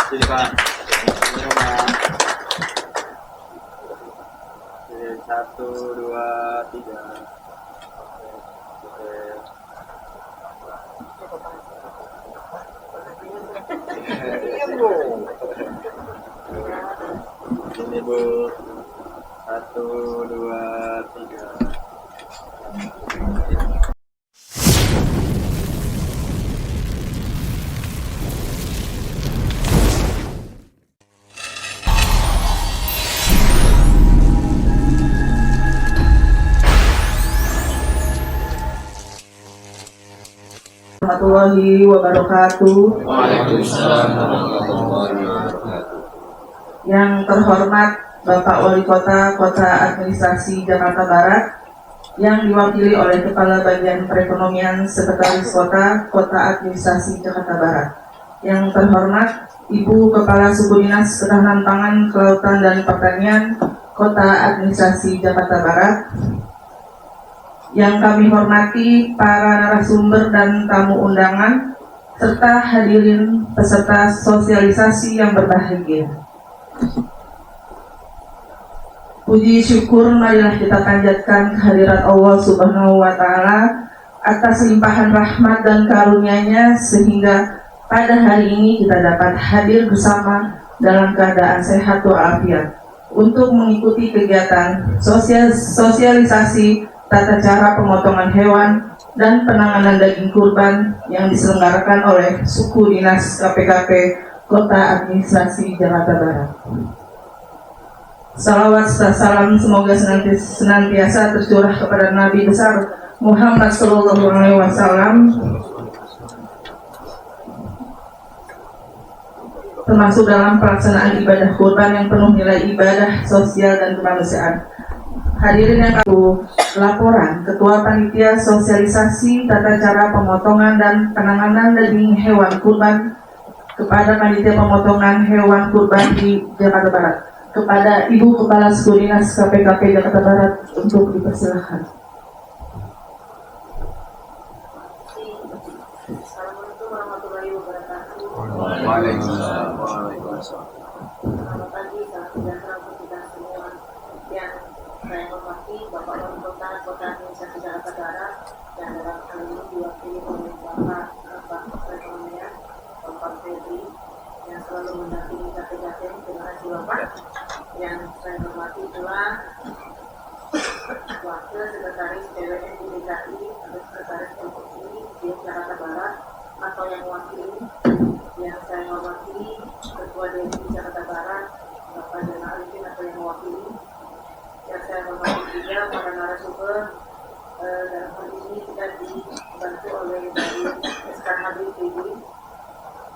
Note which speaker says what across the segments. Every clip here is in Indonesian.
Speaker 1: Sini Pak. Ini Pak. Oke, 1, 2, 3. Oke. Ini Bu. 1, 2, 3.
Speaker 2: Warahmatullahi wabarakatuh.
Speaker 1: Waalaikumsalam warahmatullahi wabarakatuh.
Speaker 2: Yang terhormat Bapak Wali Kota Kota Administrasi Jakarta Barat, yang diwakili oleh Kepala Bagian Perekonomian Sekretaris Kota Kota Administrasi Jakarta Barat. Yang terhormat Ibu Kepala Suku Dinas Ketahanan Pangan, Kelautan dan Pertanian Kota Administrasi Jakarta Barat. Yang kami hormati para narasumber dan tamu undangan, serta hadirin peserta sosialisasi yang berbahagia. Puji syukur marilah kita panjatkan kehadirat Allah Subhanahu wa Ta'ala atas limpahan rahmat dan karunia-Nya, sehingga pada hari ini kita dapat hadir bersama dalam keadaan sehat walafiat untuk mengikuti kegiatan sosialisasi tata cara pemotongan hewan dan penanganan daging kurban yang diselenggarakan oleh Suku Dinas KPKP Kota Administrasi Jakarta Barat. Salawat serta salam semoga senantiasa tercurah kepada Nabi besar Muhammad SAW, termasuk dalam pelaksanaan ibadah kurban yang penuh nilai ibadah sosial dan kemanusiaan. Hadirin yang aku, laporan Ketua Panitia Sosialisasi Tata Cara Pemotongan dan Penanganan Daging Hewan Kurban kepada Panitia Pemotongan Hewan Kurban di Jakarta Barat, kepada Ibu Kepala Suku Dinas KPKP Jakarta Barat untuk dipersilakan.
Speaker 3: Assalamualaikum warahmatullahi wabarakatuh.
Speaker 1: Waalaikumsalam. Waalaikumsalam.
Speaker 3: Selamat pagi, salam sejahtera untuk kita semua. Yang saya hormati Bapak Wali Kota Kota Administrasi Jakarta Barat, yang dalam hal ini diwakili oleh Bapak Perekonomian, Bapak Febri, yang selalu mendampingi KPKP. Terima kasih Bapak. Yang saya hormati pula Wakil Sekretaris PWN di DKI atau Sekretaris MUI di Jakarta Barat atau yang mewakili. Yang saya hormati Ketua DPI Jakarta Barat, Bapak Jana Arifin atau yang mewakili. Yang saya hormati juga para narasumber. Dalam hal ini kita dibantu oleh dari SKHB PB,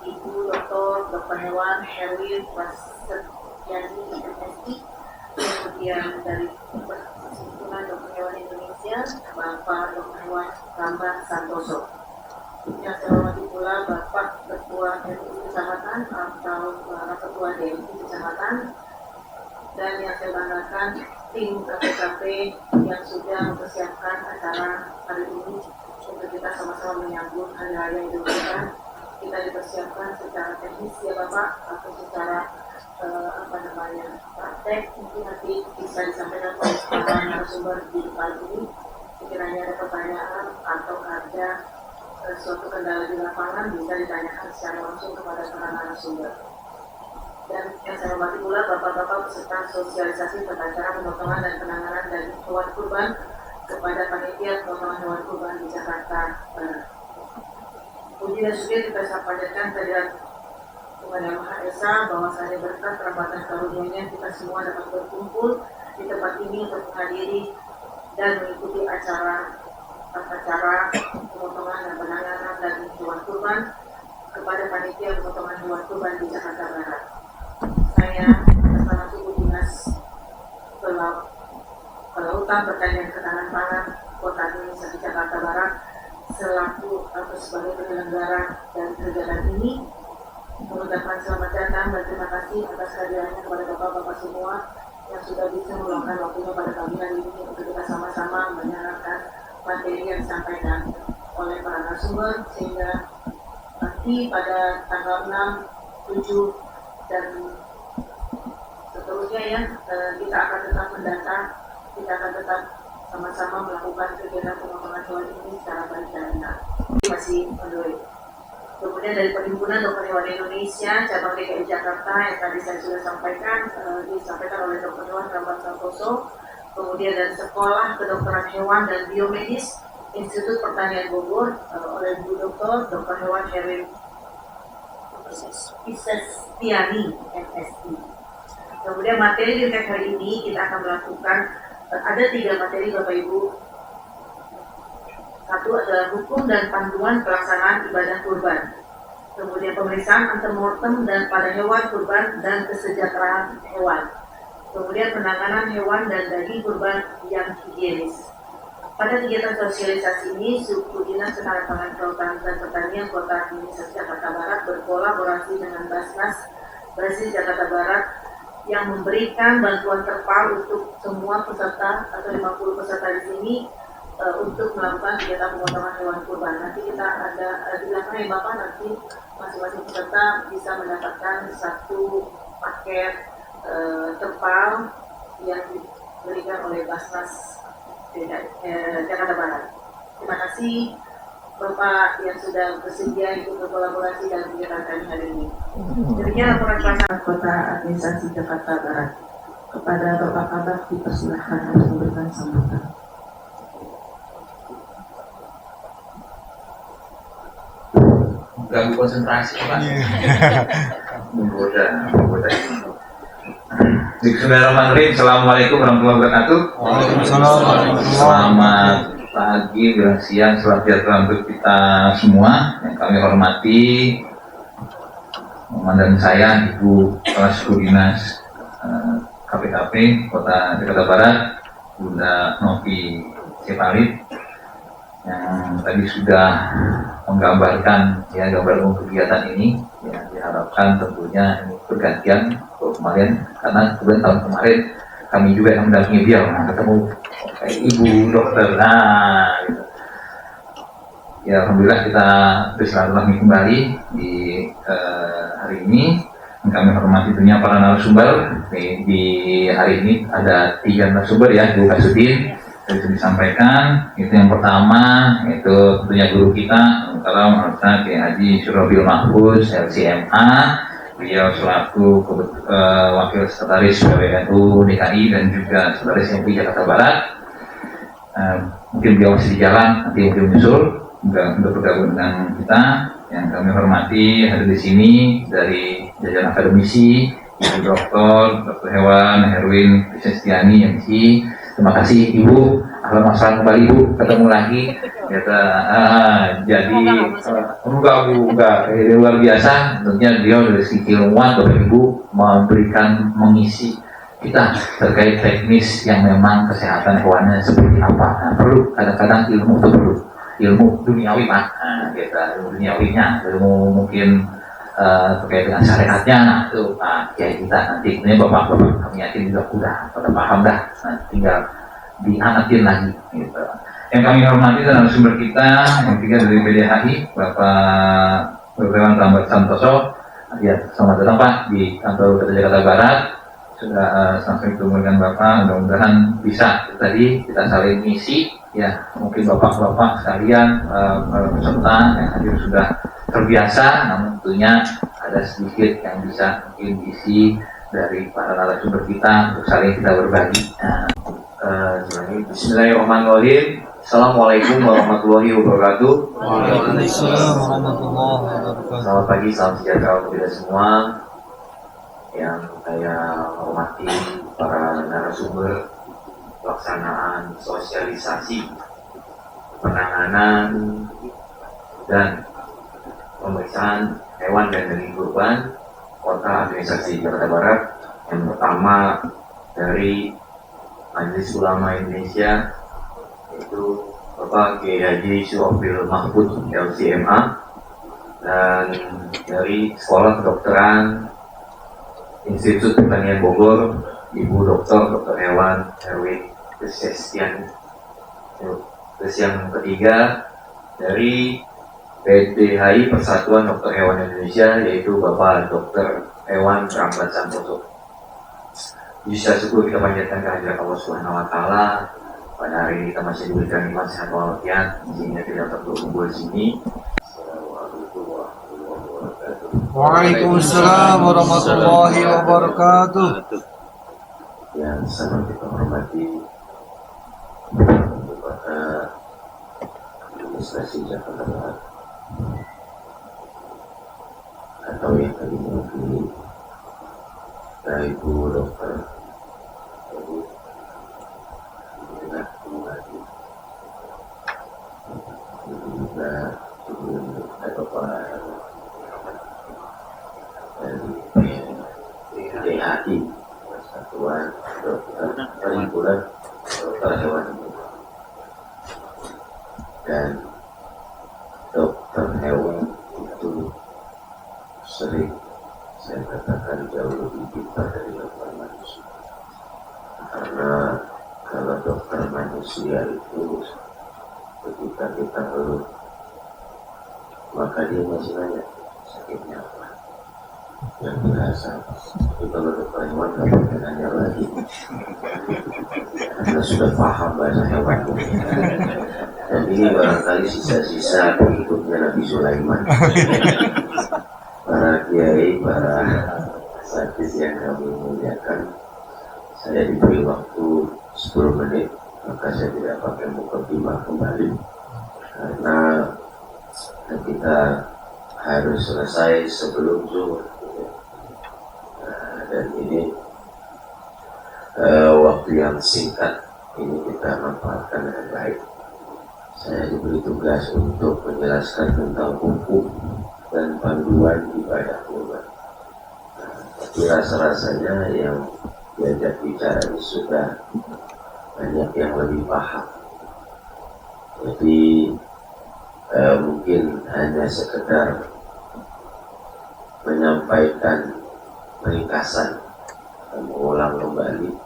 Speaker 3: Ibu Dr. Hewan Herwin Prasetyani MSI, kemudian dari Perhimpunan Dokter Hewan Indonesia, Bapak Dr. Hewan Rambah Santoso. Yang saya hormati pula Bapak Ketua MUI Kecamatan atau Ketua DMI Kecamatan, dan yang saya banggakan tim KPKP yang sudah mempersiapkan acara hari ini untuk kita sama-sama menyambut Hari Raya Idul Fitri. Kita dipersiapkan secara teknis ya Bapak, atau secara praktek, mungkin nanti bisa disampaikan oleh para narasumber di depan ini. Sekiranya ada pertanyaan atau ada suatu kendala di lapangan, bisa ditanyakan secara langsung kepada para narasumber. Dan yang saya hormati pula Bapak-Bapak peserta sosialisasi tata cara pemotongan dan penanganan daging hewan kurban kepada Panitia Pemotongan Hewan Kurban di Jakarta Barat. Puji dan syukur kita sampaikan kehadirat Tuhan Yang Maha Esa, bahwasanya berkat rahmatan karunia-Nya kita semua dapat berkumpul di tempat ini untuk menghadiri dan mengikuti acara tata cara pemotongan dan penanganan daging hewan kurban kepada Panitia Pemotongan Hewan Kurban di Jakarta Barat. Saya atas nama Suku Dinas Kelautan Pertanian Ketahanan Pangan Kota Administrasi Jakarta Barat selaku atau sebagai penyelenggara dari kegiatan ini mengucapkan selamat datang dan terima kasih atas kehadirannya kepada Bapak-Bapak semua yang sudah bisa meluangkan waktunya pada pagi hari ini untuk kita sama-sama mendengarkan materi yang disampaikan oleh para narasumber, sehingga nanti pada tanggal 6, 7, dan seterusnya ya, kita akan tetap mendata, kita akan tetap sama-sama melakukan kegiatan pemotongan hewan ini secara baik dan benar. Masih menurut. Kemudian dari Perhimpunan Dokter Hewan Indonesia cabang DKI Jakarta yang tadi saya sudah sampaikan, disampaikan oleh Dr. Hewan Rahmat Santoso. Kemudian dari Sekolah Kedokteran Hewan dan Biomedis Institut Pertanian Bogor oleh Bu Dr. Hewan Herwin Isestiani MSI. Kemudian materi di hari ini kita akan melakukan ada 3 materi Bapak Ibu. Satu adalah hukum dan panduan pelaksanaan ibadah kurban. Kemudian pemeriksaan antemortem dan pada hewan kurban dan kesejahteraan hewan. Kemudian penanganan hewan dan daging kurban yang higienis. Pada kegiatan sosialisasi ini, Suku Dinas Ketahanan Kelautan dan Pertanian Kota Administrasi Jakarta Barat berkolaborasi dengan Basnas Basis Jakarta Barat yang memberikan bantuan terpal untuk semua peserta atau 50 peserta di sini untuk melakukan kegiatan pemotongan hewan kurban. Nanti kita ada di belakang ya Bapak, nanti masing-masing peserta bisa mendapatkan 1 paket terpal yang diberikan oleh Basnas Jakarta Barat. Terima kasih Bapak yang sudah bersedia ikut berkolaborasi dalam kegiatan kami hari ini. Demikian laporan pelaksanaan
Speaker 2: Kota Administrasi Jakarta Barat. Kepada Bapak Kabak dipersilahkan untuk memberikan sambutan.
Speaker 4: Ganggu konsentrasi Pak. Menggoda. Bismillahirrahmanirrahim. Assalamualaikum warahmatullahi wabarakatuh. Selamat pagi, siang, selamat sejahtera untuk kita semua yang kami hormati. Komandan saya Ibu Kepala Suku Dinas KPKP Kota Jakarta Barat, Bunda Novi Cepalid, yang tadi sudah menggambarkan ya gambar umum kegiatan ini. Ya, diharapkan tentunya ini bergantian kemarin, karena kemudian tahun kemarin kami juga yang mendampingi beliau, ketemu ibu dokter, gitu. Ya alhamdulillah kita bersilaturahmi kembali di hari ini. Kami hormati tentunya para narasumber. Di hari ini ada 3 narasumber ya, Bu Kasudin bisa disampaikan. Itu yang pertama, itu tentunya guru kita, Salam Kiai Haji Surahbil Mahfuz LCMA. Beliau selaku Wakil Sekretaris PWNU DKI dan juga Sekretaris MUI Jakarta Barat. Mungkin beliau masih di jalan, nanti mungkin menyusul untuk bergabung dengan kita. Yang kami hormati hadir di sini dari jajaran akademisi, Ibu Dr. Hewan Herwin Isestiani MSI. Terima kasih Ibu. Alhamdulillah kembali Ibu, ketemu lagi. Jadi enggak luar biasa. Tentunya beliau dari segi ilmuwan, Bapak Ibu memberikan mengisi kita terkait teknis yang memang kesehatan hewannya seperti apa. Nah, perlu kadang-kadang ilmu itu perlu ilmu duniawi Pak. Ilmu duniawinya, ilmu mungkin terkait dengan syariatnya. Nah itu Pak Kiai kita nanti ini Bapak-bapak kami yakin juga udah pada paham dah. Nah, tinggal dianatin lagi gitu. Yang kami hormati adalah sumber kita yang ketiga dari BDHI, Bapak Hewan Rahmat Santoso. Ya, selamat datang Pak di kantor Kota Jakarta Barat. Sudah sampai ketemu dengan Bapak, mudah-mudahan bisa tadi kita saling ngisi ya. Mungkin Bapak-bapak sekalian peserta yang hadir sudah terbiasa, namun tentunya ada sedikit yang bisa mungkin diisi dari para narasumber kita untuk saling kita berbagi. Bismillahirrahmanirrahim. Assalamualaikum warahmatullahi wabarakatuh.
Speaker 5: Waalaikumsalam warahmatullahi wabarakatuh.
Speaker 4: Selamat pagi, salam sejahtera untuk kita semua. Yang saya hormati para narasumber pelaksanaan sosialisasi penanganan dan pemeriksaan hewan dan daging kurban Kota Administrasi Jakarta Barat. Yang pertama dari Majelis Ulama Indonesia, yaitu Bapak Kiai Haji Surahbil Mahfuz LCMA, dan dari Sekolah Kedokteran Institut Pertanian Bogor, Ibu Dr. Hewan Herwin Isestiani. Terus yang ketiga dari PDHI Persatuan Dokter Hewan Indonesia, yaitu Bapak Dr.
Speaker 6: hewan rambasan untuk bisa syukur kita panjatkan kehadirat Allah Subhanahu wa taala. Pada hari ini kita masih diberikan nikmat sehat walafiat, izinnya tidak untuk kumpul di sini. Assalamualaikum warahmatullahi wabarakatuh.
Speaker 5: Waalaikumsalam warahmatullahi wabarakatuh.
Speaker 6: Yang sangat kita hormati kepada administrasi Jakarta Barat atau yang tadi mewakili Ibu Dokter Ibu Ibu Mengati juga sebelum Bapak dari DHI Persatuan Dokter Perhimpunan Dokter Hewan dan dokter hewan itu sering saya katakan jauh lebih pintar dari dokter manusia, karena kalau dokter manusia itu ketika kita ngeluh maka dia masih nanya sakitnya apa yang dirasa. Tapi kalau dokter hewan nggak boleh nanya lagi karena sudah paham bahasa hewan. Dan ini barangkali sisa-sisa pengikutnya Nabi Sulaiman. Para kiai, para satis yang kami muliakan, saya diberi waktu 10 menit, maka saya tidak pakai mukadimah kembali karena kita harus selesai sebelum zuhur. Dan ini waktu yang singkat ini kita manfaatkan dengan baik. Saya diberi tugas untuk menjelaskan tentang hukum dan panduan ibadah kurban. Tapi rasa-rasanya yang diajak bicara ini sudah banyak yang lebih paham. Jadi mungkin hanya sekedar menyampaikan ringkasan dan mengulang kembali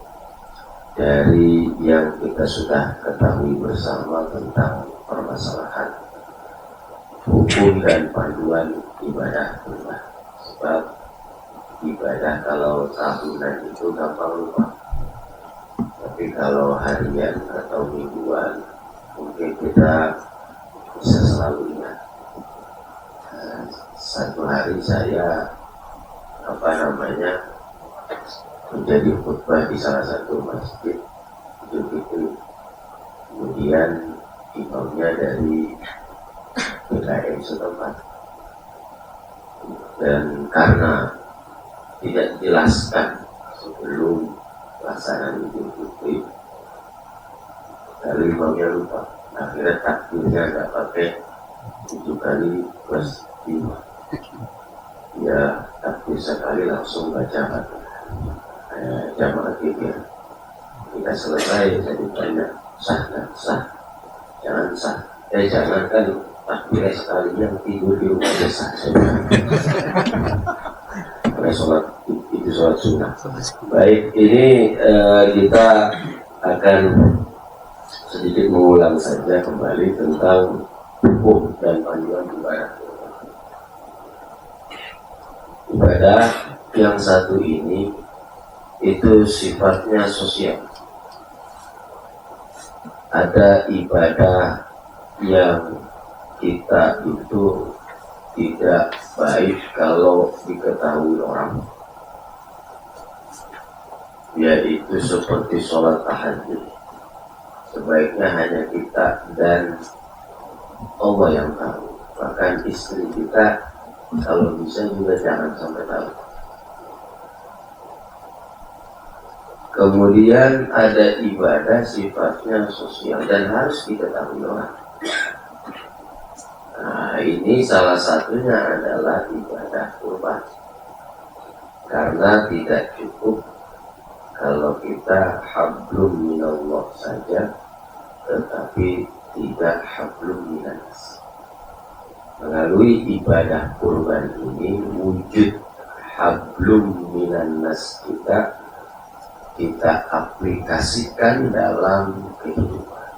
Speaker 6: dari yang kita sudah ketahui bersama tentang permasalahan hukum dan panduan ibadah kurban. Sebab ibadah kalau tahunan itu gampang lupa, tapi kalau harian atau mingguan mungkin kita bisa selalu ingat. Satu hari saya menjadi khutbah di salah satu masjid Idul Fitri, kemudian imamnya dari PKM setempat, dan karena tidak dijelaskan sebelum pelaksanaan Idul Fitri, lalu imamnya lupa, akhirnya takbirnya nggak pakai 7 kali plus 5, ya takbir sekali langsung baca jamaah tiga. Kita selesai, saya ditanya sah nggak? Sah, jangan sah. Jangankan takbir sekali, yang tidur di rumah aja sah. Karena sholat itu sholat sunnah. Baik, ini kita akan sedikit mengulang saja kembali tentang hukum dan panduan ibadah. Ibadah yang satu ini itu sifatnya sosial. Ada ibadah yang kita itu tidak baik kalau diketahui orang, yaitu seperti sholat tahajud. Sebaiknya hanya kita dan Allah yang tahu. Bahkan istri kita kalau bisa juga jangan sampai tahu. Kemudian ada ibadah sifatnya sosial dan harus diketahui orang. Nah, ini salah satunya adalah ibadah kurban. Karena tidak cukup kalau kita hablum minallah saja, tetapi tidak hablum minannas. Melalui ibadah kurban ini wujud hablum minannas kita aplikasikan dalam kehidupan.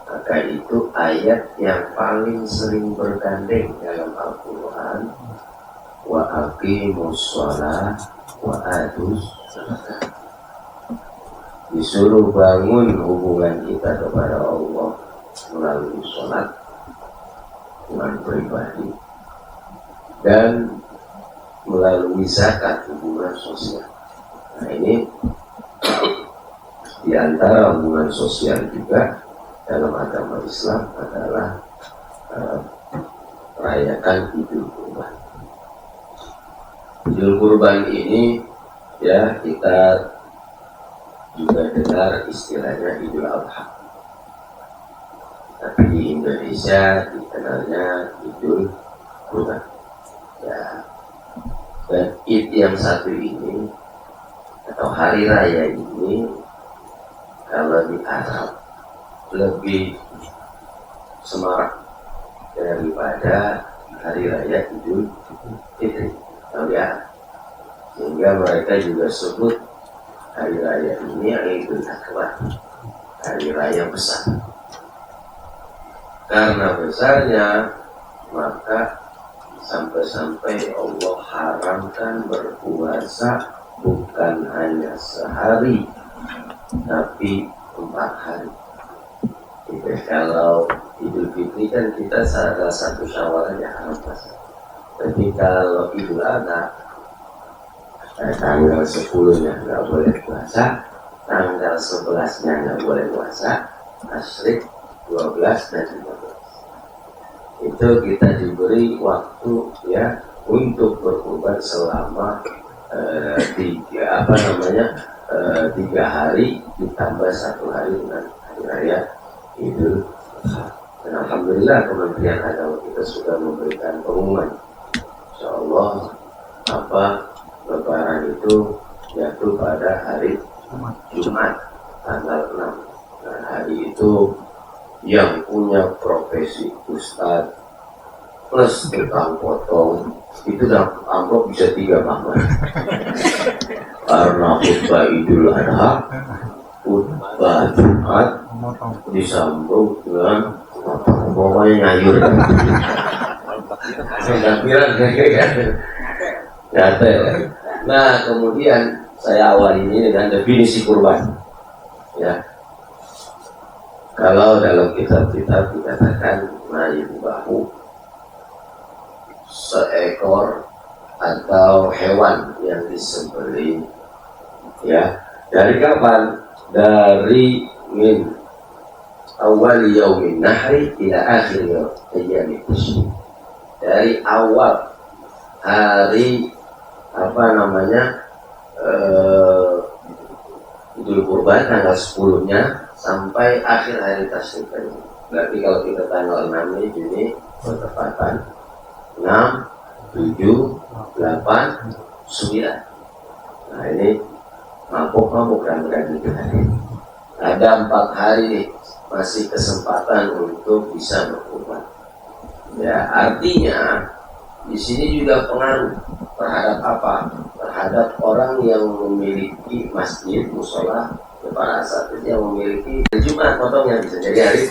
Speaker 6: Maka itu ayat yang paling sering bergandeng dalam Al-Quran wa aqimus shalah wa atuz zakat. Disuruh bangun hubungan kita kepada Allah melalui sholat, hubungan pribadi, dan melalui zakat, hubungan sosial. Nah ini di antara hubungan sosial juga dalam agama Islam adalah merayakan Idul Kurban. Idul Kurban ini ya kita juga dengar istilahnya Idul Adha, tapi di Indonesia dikenalnya Idul Kurban. Ya, dan Id yang satu ini atau hari raya ini kalau di Arab lebih semarak daripada hari raya Idul Fitri. Ya, sehingga mereka juga sebut hari raya ini Idul Akbar, hari raya besar. Karena besarnya, maka sampai-sampai Allah haramkan berpuasa bukan hanya sehari, tapi 4 hari. Jadi kalau Idul Fitri kan kita salah satu Syawal aja haram puasa. Tapi kalau Idul Adha tanggal 10-nya nggak boleh puasa, tanggal 11-nya nggak boleh puasa, Tasyrik 12 dan 15. Itu kita diberi waktu ya untuk berkurban selama 3 hari ditambah 1 hari dengan hari raya Idul Adha. Dan alhamdulillah Kementerian Agama kita sudah memberikan pengumuman, insyaallah Lebaran itu jatuh pada hari Jumat tanggal 6. Dan hari itu yang punya profesi ustadz plus tukang potong itu dapat amplop bisa 3 bahkan. Karena khutbah Idul Adha, khutbah Jumat disambung dengan pokoknya nyayur. Gampiran kayak nyata ya. Nah kemudian saya awali ini dengan definisi kurban. Ya, kalau dalam kitab-kitab dikatakan bahu seekor atau hewan yang disembelih. Ya, dari kapan? Dari min awal yaumin nahri ila akhir yaumil tasyrik. Dari awal hari Idul Kurban tanggal 10-nya sampai akhir hari tasyrik. Berarti kalau kita tanggal 6 ini bertepatan 6, 7, 8, 9. Nah ini mabuk dan gitu tadi. Ada 4 hari nih masih kesempatan untuk bisa berkurban. Ya artinya di sini juga pengaruh terhadap apa? Terhadap orang yang memiliki masjid, musola, para asatid yang memiliki Jumat potongnya bisa jadi hari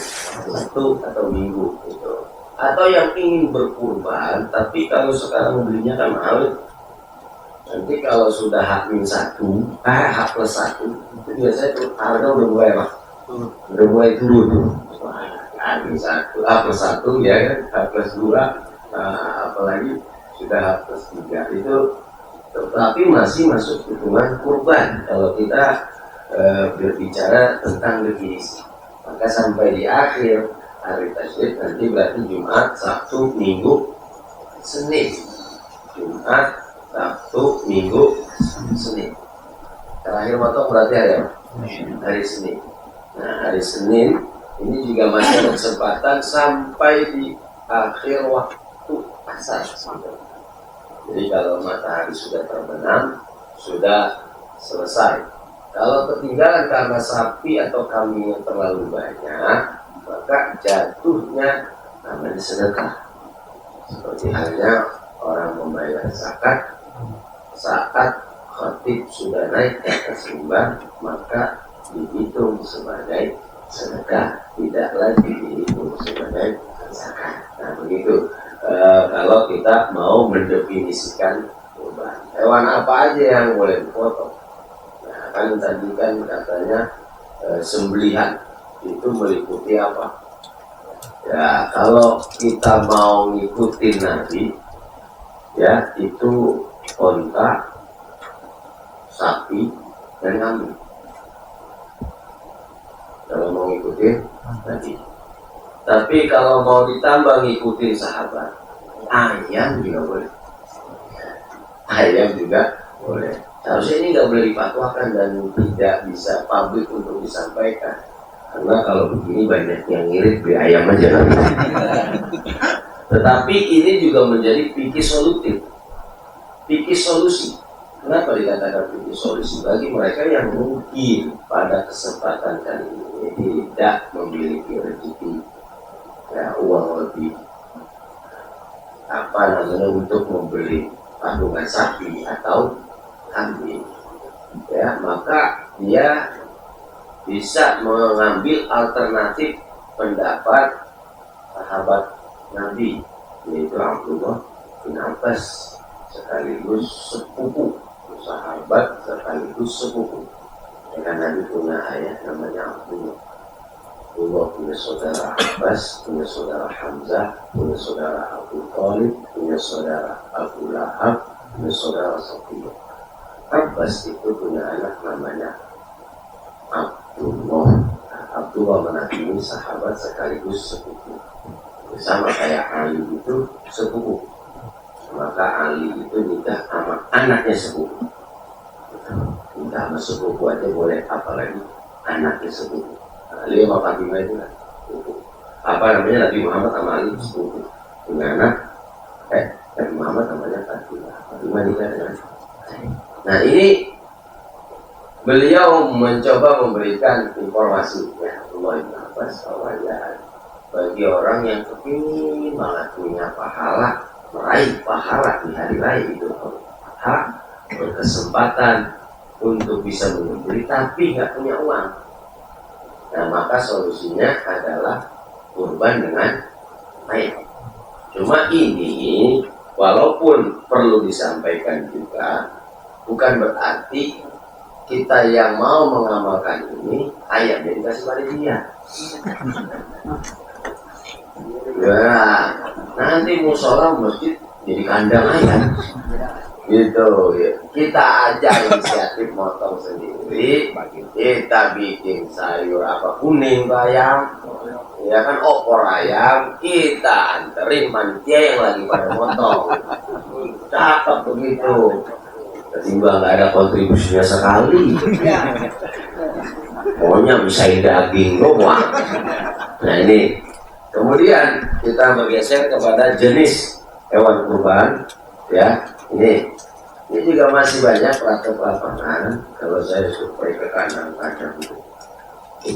Speaker 6: Sabtu atau Minggu gitu. Atau yang ingin berkurban, tapi kalau sekarang belinya kan mahal. Nanti kalau sudah H-1, H+1, itu biasanya tuh harga udah mulai turun. H+1, A+1 ya kan, H+2, apalagi sudah H+3 itu, tetapi masih masuk hitungan kurban kalau kita berbicara tentang definisi. Maka sampai di akhir hari tasyrik nanti berarti Jumat, Sabtu, Minggu, Senin. Jumat, Sabtu, Minggu, Senin. Terakhir potong berarti hari apa? Hari Senin. Nah hari Senin ini juga masih ada kesempatan sampai di akhir waktu asar. Jadi kalau matahari sudah terbenam, sudah selesai. Kalau ketinggalan karena sapi atau kambing yang terlalu banyak, maka jatuhnya namanya sedekah. Seperti halnya orang membayar zakat, saat khatib sudah naik ke atas mimbar, maka dihitung sebagai sedekah, tidak lagi dihitung sebagai zakat. Nah begitu kalau kita mau mendefinisikan kurban. Hewan apa aja yang boleh dipotong? Nah, kan tadi kan katanya sembelihan itu meliputi apa? Ya, kalau kita mau ngikutin Nabi, ya itu onta, sapi, dan kambing. Kalau mau ngikutin Nabi. Tapi kalau mau ditambah ngikutin sahabat, ayam juga boleh. Ayam juga boleh. Harusnya ini nggak boleh dipatwakan dan tidak bisa publik untuk disampaikan. Karena kalau begini banyak yang ngirit beli ayam aja nanti. Tetapi ini juga menjadi fikih solutif, fikih solusi. Kenapa dikatakan fikih solusi? Bagi mereka yang mungkin pada kesempatan kali ini tidak memiliki rezeki, ya, uang lebih, apa namanya, untuk membeli patungan sapi atau kambing, ya, maka dia bisa mengambil alternatif pendapat sahabat Nabi, yaitu Abdullah bin Abbas, sekaligus sepupu, sahabat sekaligus sepupu. Karena Nabi punya ayah namanya Abdullah. Abdullah punya saudara Abbas, punya saudara Hamzah, punya saudara Abu Thalib, punya saudara Abu Lahab, punya saudara Sofiyah. Abbas itu punya anak namanya Abdullah. Abdullah Nabi ini sahabat sekaligus sepupu. Sama kayak Ali itu sepupu. Maka Ali itu nikah sama anaknya sepupu. Nikah sama sepupu aja boleh, apalagi anaknya sepupu. Ali sama Fatimah itu kan sepupu. Apa namanya, Nabi Muhammad sama Ali sepupu. Punya anak, Nabi Muhammad namanya Fatimah. Fatimah nikah dengan. Nah, ini beliau mencoba memberikan informasi, ya, Allah bin Abbas, bahwa ya, bagi orang yang kepingin banget punya pahala, meraih pahala di hari raya Idul Adha, berkesempatan untuk bisa menyembelih tapi nggak punya uang. Nah, maka solusinya adalah kurban dengan ayam. Cuma ini walaupun perlu disampaikan juga, bukan berarti kita yang mau mengamalkan ini ayam yang dikasih pada dia. Ya, nanti musola masjid jadi kandang ayam. Gitu ya. Kita aja inisiatif motong sendiri, kita bikin sayur apa kuning ayam, ya kan, opor ayam, kita anterin panitia yang lagi pada motong. Cakep begitu. Ketimbang nggak ada kontribusinya sekali, pokoknya misain daging doang. Nah, ini kemudian kita bergeser kepada jenis hewan kurban, ya. Ini juga masih banyak praktek lapangan. Kalau saya survei ke kanan itu,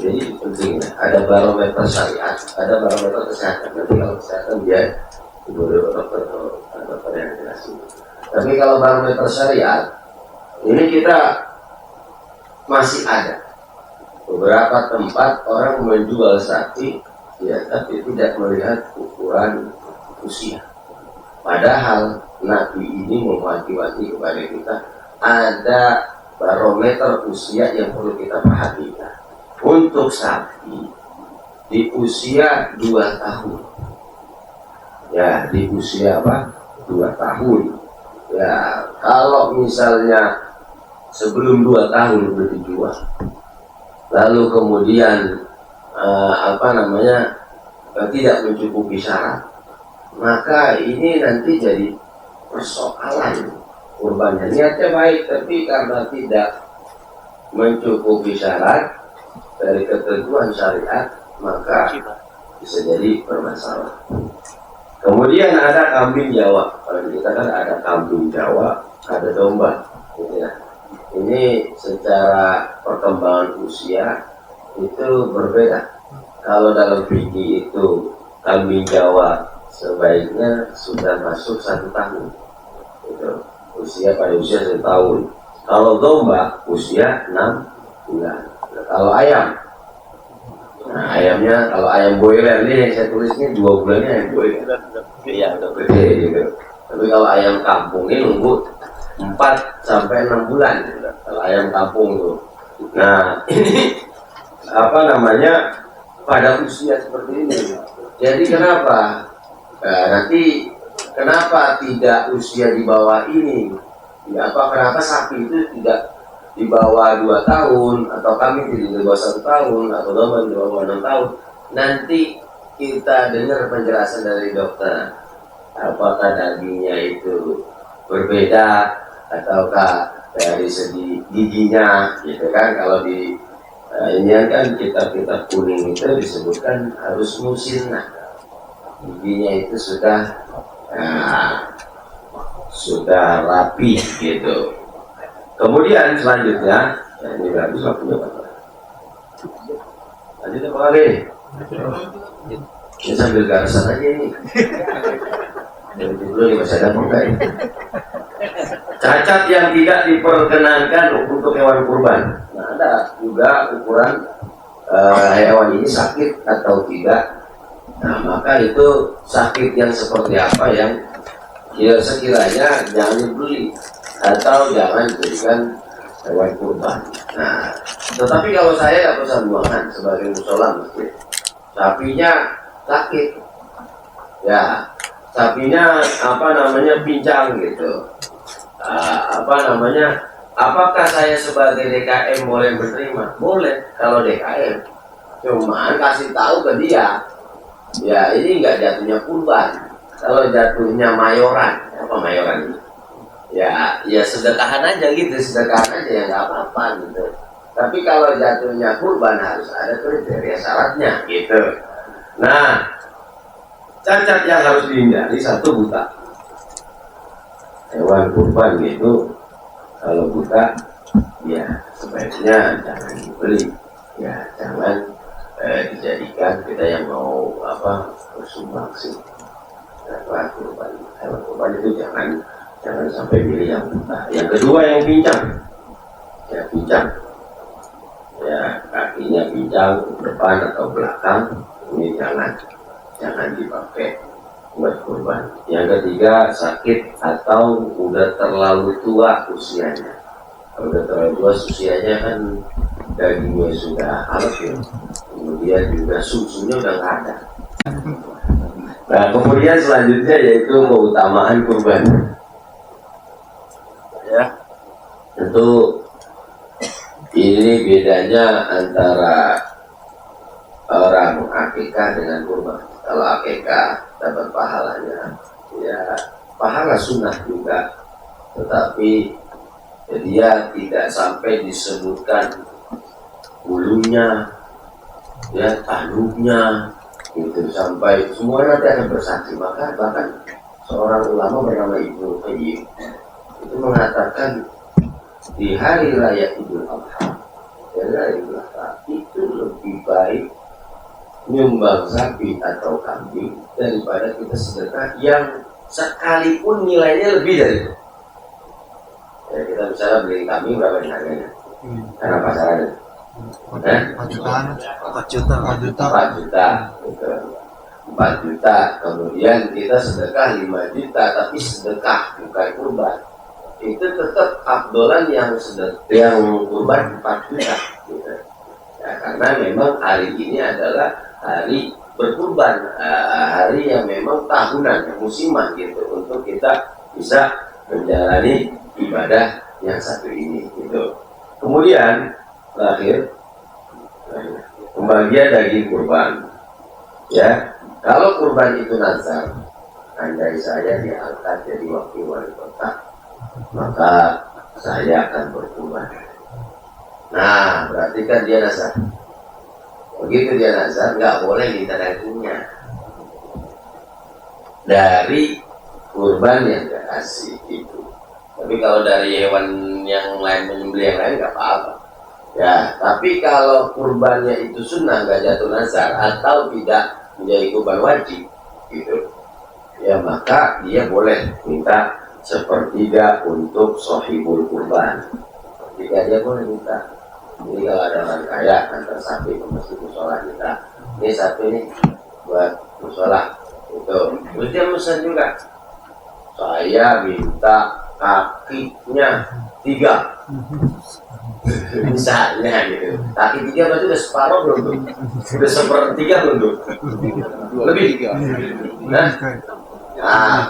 Speaker 6: jadi penting ada barometer syariat, ada barometer kesehatan. Nanti kalau kesehatan dia ibu dokter yang jelasin. Tapi kalau barometer syariat ini kita masih ada beberapa tempat orang menjual sapi, ya, tapi tidak melihat ukuran usia. Padahal Nabi ini mewanti-wanti kepada kita ada barometer usia yang perlu kita perhatikan. Untuk sapi di usia 2 tahun, ya, di usia apa? 2 tahun. Ya, kalau misalnya sebelum 2 tahun udah dijual, lalu kemudian tidak mencukupi syarat, maka ini nanti jadi persoalan kurbannya. Niatnya baik, tapi karena tidak mencukupi syarat dari ketentuan syariat, maka bisa jadi bermasalah. Kemudian ada kambing Jawa. Kalau kita kan ada kambing Jawa, ada domba. Gitu ya. Ini secara perkembangan usia itu berbeda. Kalau dalam fikih itu kambing Jawa sebaiknya sudah masuk 1 tahun. Itu pada usia 1 tahun. Kalau domba usia 6 bulan. Kalau ayam Nah, ayamnya kalau ayam boiler nih yang saya tulisnya 2 bulannya ayam boiler. Iya, udah gede gitu. Tapi kalau ayam kampung ini nunggu 4 sampai 6 bulan gitu. Kalau ayam kampung tuh. Nah, ini apa namanya pada usia seperti ini. Jadi kenapa? Nanti kenapa tidak usia di bawah ini? Ya, kenapa sapi itu tidak di bawah 2 tahun, atau kami tidak di bawah 1 tahun, atau domba di bawah 6 tahun? Nanti kita dengar penjelasan dari dokter. Apakah dagingnya itu berbeda, ataukah dari segi giginya, gitu kan? Kalau di ini kan kitab-kitab kuning itu disebutkan harus musnah, giginya itu sudah rapi gitu. Kemudian selanjutnya, ini bagus waktunya Pak. Lanjut apa lagi? Ini sambil garasan aja ini. Jadi dulu nih masih ada enggak ya? Cacat yang tidak diperkenankan untuk hewan kurban. Nah, ada juga ukuran hewan ini sakit atau tidak. Nah, maka itu sakit yang seperti apa yang sekiranya jangan dibeli atau jangan dijadikan hewan kurban. Nah, tetapi kalau saya nggak pesan buangan sebagai musola masjid, sapinya sakit, ya sapinya pincang gitu. Apakah saya sebagai DKM boleh menerima? Boleh kalau DKM, cuman kasih tahu ke dia, ya ini nggak jatuhnya kurban. Kalau jatuhnya mayoran, apa mayoran ini? Ya sedekahan aja gitu, sedekahan aja ya nggak apa-apa gitu. Tapi kalau jatuhnya kurban harus ada kriteria syaratnya gitu. Nah, cacat yang harus dihindari, 1, buta. Hewan kurban itu kalau buta, ya sebaiknya jangan dibeli, ya jangan dijadikan kita yang mau bersumbangsi. Kurban, hewan kurban itu jangan sampai pilih yang buta. Yang kedua yang pincang, ya pincang, ya kakinya pincang depan atau belakang, ini jangan dipakai buat kurban. Yang ketiga sakit atau udah terlalu tua usianya. Kalau udah terlalu tua usianya kan dagingnya sudah halus ya, kemudian juga susunya udah nggak ada. Nah, kemudian selanjutnya yaitu keutamaan kurban. Ya, tentu ini bedanya antara orang akikah dengan kurban. Kalau akikah dapat pahalanya, ya pahala sunnah juga, tetapi dia tidak sampai disebutkan bulunya, ya tanduknya, itu sampai semua nanti akan bersaksi. Maka bahkan seorang ulama bernama Ibnu Qayyim itu mengatakan di hari raya Idul Adha, itu lebih baik nyumbang sapi atau kambing daripada kita sedekah yang sekalipun nilainya lebih dari itu. Ya, kita misalnya beli kambing berapa harganya? Karena pasarannya
Speaker 5: 4 juta.
Speaker 6: 4 juta gitu. 4 juta, kemudian kita sedekah 5 juta, tapi sedekah bukan kurban, itu tetap abdolan yang kurban 4 juta gitu. Ya, karena memang hari ini adalah hari berkurban, hari yang memang tahunan, musiman gitu, untuk kita bisa menjalani ibadah yang satu ini gitu. Kemudian terakhir pembagian daging kurban. Ya, kalau kurban itu nazar, andai saya diangkat jadi wakil wali kota, maka saya akan berkurban. Nah, berarti kan dia nazar. Begitu dia nazar, nggak boleh minta dagingnya dari kurban yang dia kasih itu. Tapi kalau dari hewan yang lain, menyembelih yang lain, nggak apa-apa. Ya, tapi kalau kurbannya itu sunnah, nggak jatuh nazar atau tidak menjadi kurban wajib, gitu, ya maka dia boleh minta sepertiga untuk sohibul kurban. Jika dia boleh minta. Ini kalau ada orang kaya antar sapi ke masjid musola kita. Ini satu ini buat musola. Itu. Terus dia pesan juga. Saya minta kakinya 3. Misalnya gitu. Kaki 3 berarti udah separuh belum tuh? Udah sepertiga belum tuh? Lebih. Nah,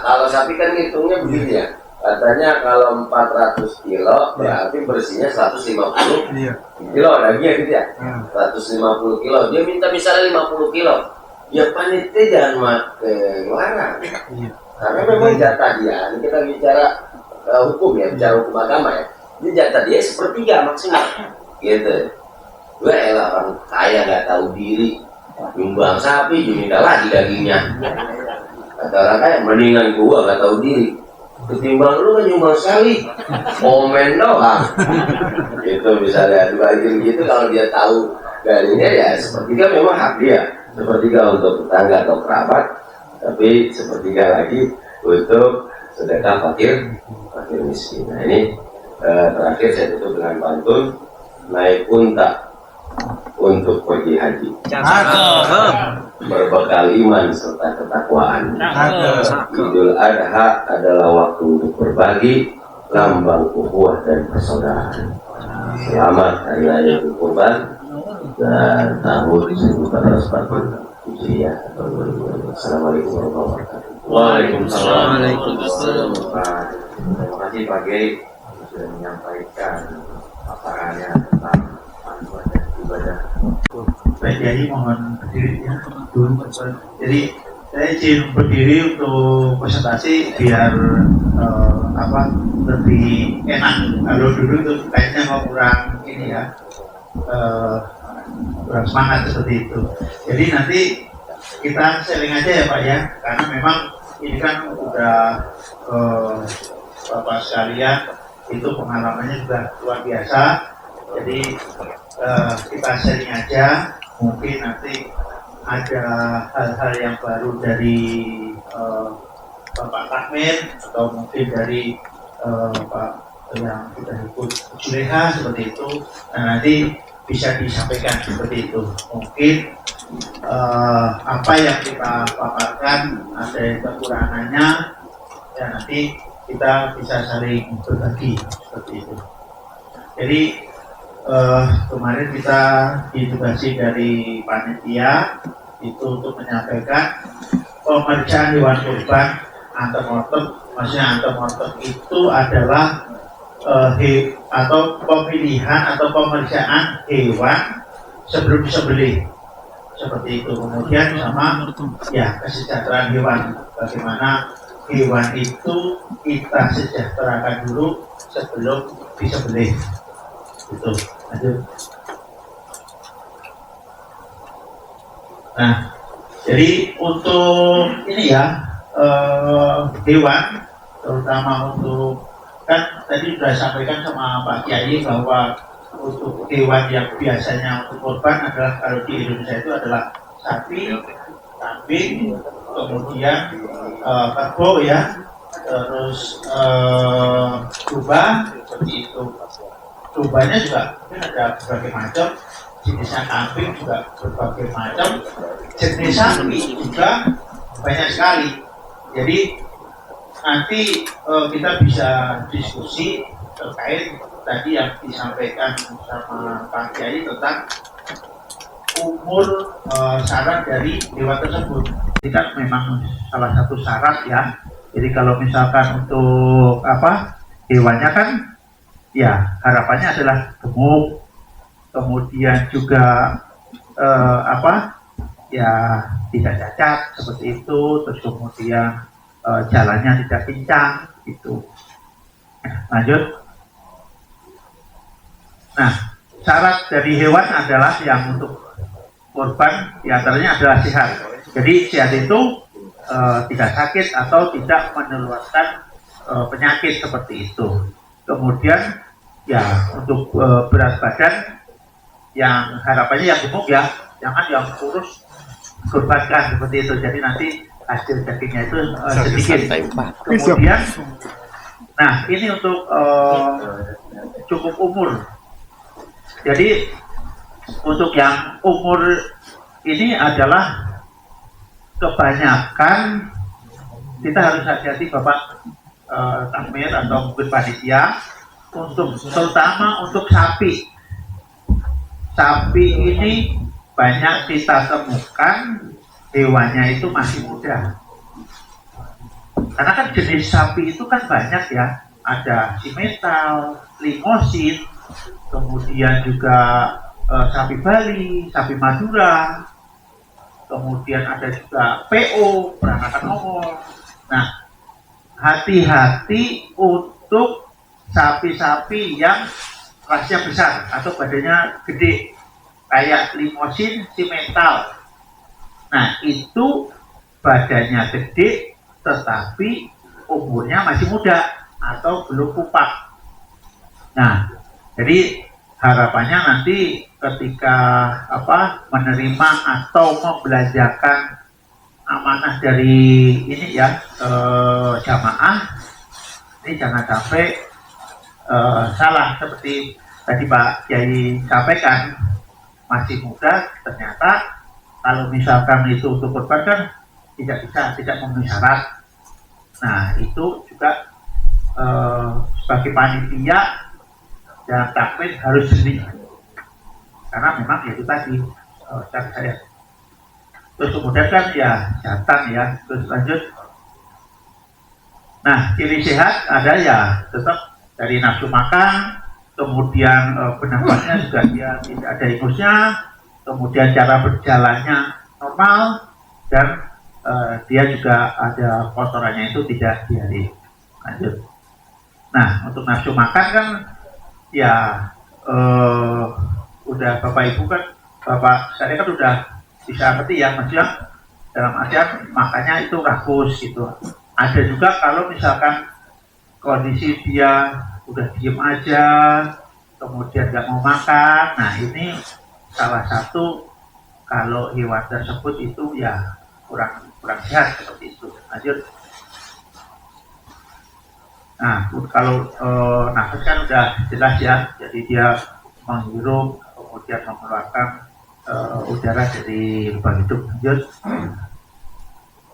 Speaker 6: kalau sapi kan ngitungnya begini ya. Katanya kalau 400 kilo berarti bersihnya 150 kilo dagingnya gitu ya. 150 kilo. Dia minta misalnya 50 kilo. Ya panitia jangan makan larang. Karena memang jatah dia. Ini kita bicara hukum ya, bicara hukum agama ya. Ini jatah dia sepertiga maksimal. Gitu. Gue elah orang kaya nggak tahu diri. Nyumbang sapi, minta lagi dagingnya. Kata orang kaya, mendingan gua nggak tahu diri. Ketimbang lu kan nyumbang sekali, komen doang. Gitu misalnya dibagiin gitu, kalau dia tahu darinya ya sepertiga memang hak dia, sepertiga untuk tetangga atau kerabat, tapi sepertiga lagi untuk sedekah fakir miskin. Nah ini terakhir saya tutup dengan pantun naik unta untuk pergi haji. Berbekal iman serta ketakwaan. Idul Adha adalah waktu untuk berbagi, lambang ukhuwah dan persaudaraan. Selamat Hari Raya Idul Kurban dan tahun 1440 Hijriah atau 2020. Assalamualaikum warahmatullahi wabarakatuh.
Speaker 1: Waalaikumsalam.
Speaker 4: Terima kasih Pak Kiai sudah menyampaikan paparannya tentang panduan dan ibadah.
Speaker 7: Baik, jadi mohon berdiri ya dulu. Jadi saya izin berdiri untuk presentasi biar lebih enak. Kalau dulu itu kayaknya mau kurang ini ya, kurang semangat seperti itu. Jadi nanti kita sharing aja ya Pak ya, karena memang ini kan udah Bapak sekalian itu pengalamannya juga luar biasa. Jadi kita sharing aja. Mungkin nanti ada hal-hal yang baru dari Bapak Takmir atau mungkin dari Pak yang kita ikut Juleha seperti itu. Nah, nanti bisa disampaikan seperti itu. Mungkin apa yang kita paparkan ada kekurangannya, ya nanti kita bisa saling berbagi seperti itu. Jadi kemarin kita ditugasi dari panitia itu untuk menyampaikan pemeriksaan hewan kurban antemortem. Maksudnya antemortem itu adalah atau pemilihan atau pemeriksaan hewan sebelum disembelih seperti itu. Kemudian sama ya kesejahteraan hewan, bagaimana hewan itu kita sejahterakan dulu sebelum disembelih. Itu lanjut. Nah, jadi untuk ini ya hewan, terutama untuk kan tadi sudah sampaikan sama Pak Kiai bahwa untuk hewan yang biasanya untuk korban adalah kalau di Indonesia itu adalah sapi, kambing, kemudian kerbau ya, terus domba seperti itu. Dombanya juga mungkin ada berbagai macam, jenisnya kambing juga berbagai macam, jenis sapi juga banyak sekali. Jadi nanti kita bisa diskusi terkait tadi yang disampaikan sama Pak Kiai tentang umur syarat dari hewan tersebut. Ini kan memang salah satu syarat ya. Jadi kalau misalkan untuk hewannya kan ya harapannya adalah gemuk, kemudian juga ya tidak cacat seperti itu, terus kemudian jalannya tidak pincang gitu. Lanjut. Nah, syarat dari hewan adalah yang untuk korban diantaranya adalah sehat. Jadi sehat itu tidak sakit atau tidak menularkan penyakit seperti itu. Kemudian ya untuk berat badan yang harapannya yang gemuk ya, jangan yang kurus korbankan seperti itu. Jadi nanti hasil dagingnya itu sedikit. Kemudian, nah ini untuk cukup umur. Jadi untuk yang umur ini adalah kebanyakan kita harus hati-hati Bapak takmir atau mungkin panitia untuk terutama untuk sapi. Sapi ini banyak kita temukan hewannya itu masih muda. Karena kan jenis sapi itu kan banyak ya, ada simental, limosin, kemudian juga sapi Bali, sapi Madura, kemudian ada juga PO, peranakan ongol. Nah, hati-hati untuk sapi-sapi yang rasnya besar atau badannya gede, kayak limosin, simental. Nah, itu badannya gede, tetapi umurnya masih muda atau belum pupak. Nah, jadi harapannya nanti ketika menerima atau membelanjakan amanah dari ini ya jamaah, ini jangan sampai salah seperti tadi Pak Kiai sampaikan, masih muda ternyata kalau misalkan itu untuk korban kan tidak memenuhi syarat. Nah, itu juga sebagai panitia dan takmir harus jeli, karena memang ya itu tadi saya. Terus kemudian kan ya jantan ya, terus lanjut. Nah, ciri sehat ada ya tetap dari nafsu makan, kemudian penapasnya juga dia tidak ada ingusnya, kemudian cara berjalannya normal, dan dia juga ada kotorannya itu tidak diare. Lanjut. Nah, untuk nafsu makan kan ya udah Bapak Ibu kan, Bapak saya kan udah bisa ngerti ya, maksudnya dalam artian makanya itu rakus gitu. Ada juga kalau misalkan kondisi dia udah diem aja, kemudian nggak mau makan, nah ini salah satu kalau hewan tersebut itu ya kurang sehat seperti itu. Lanjut. Nah, kalau nafas kan udah jelas ya, jadi dia menghirup kemudian mengeluarkan udara dari lubang hidung. Lanjut.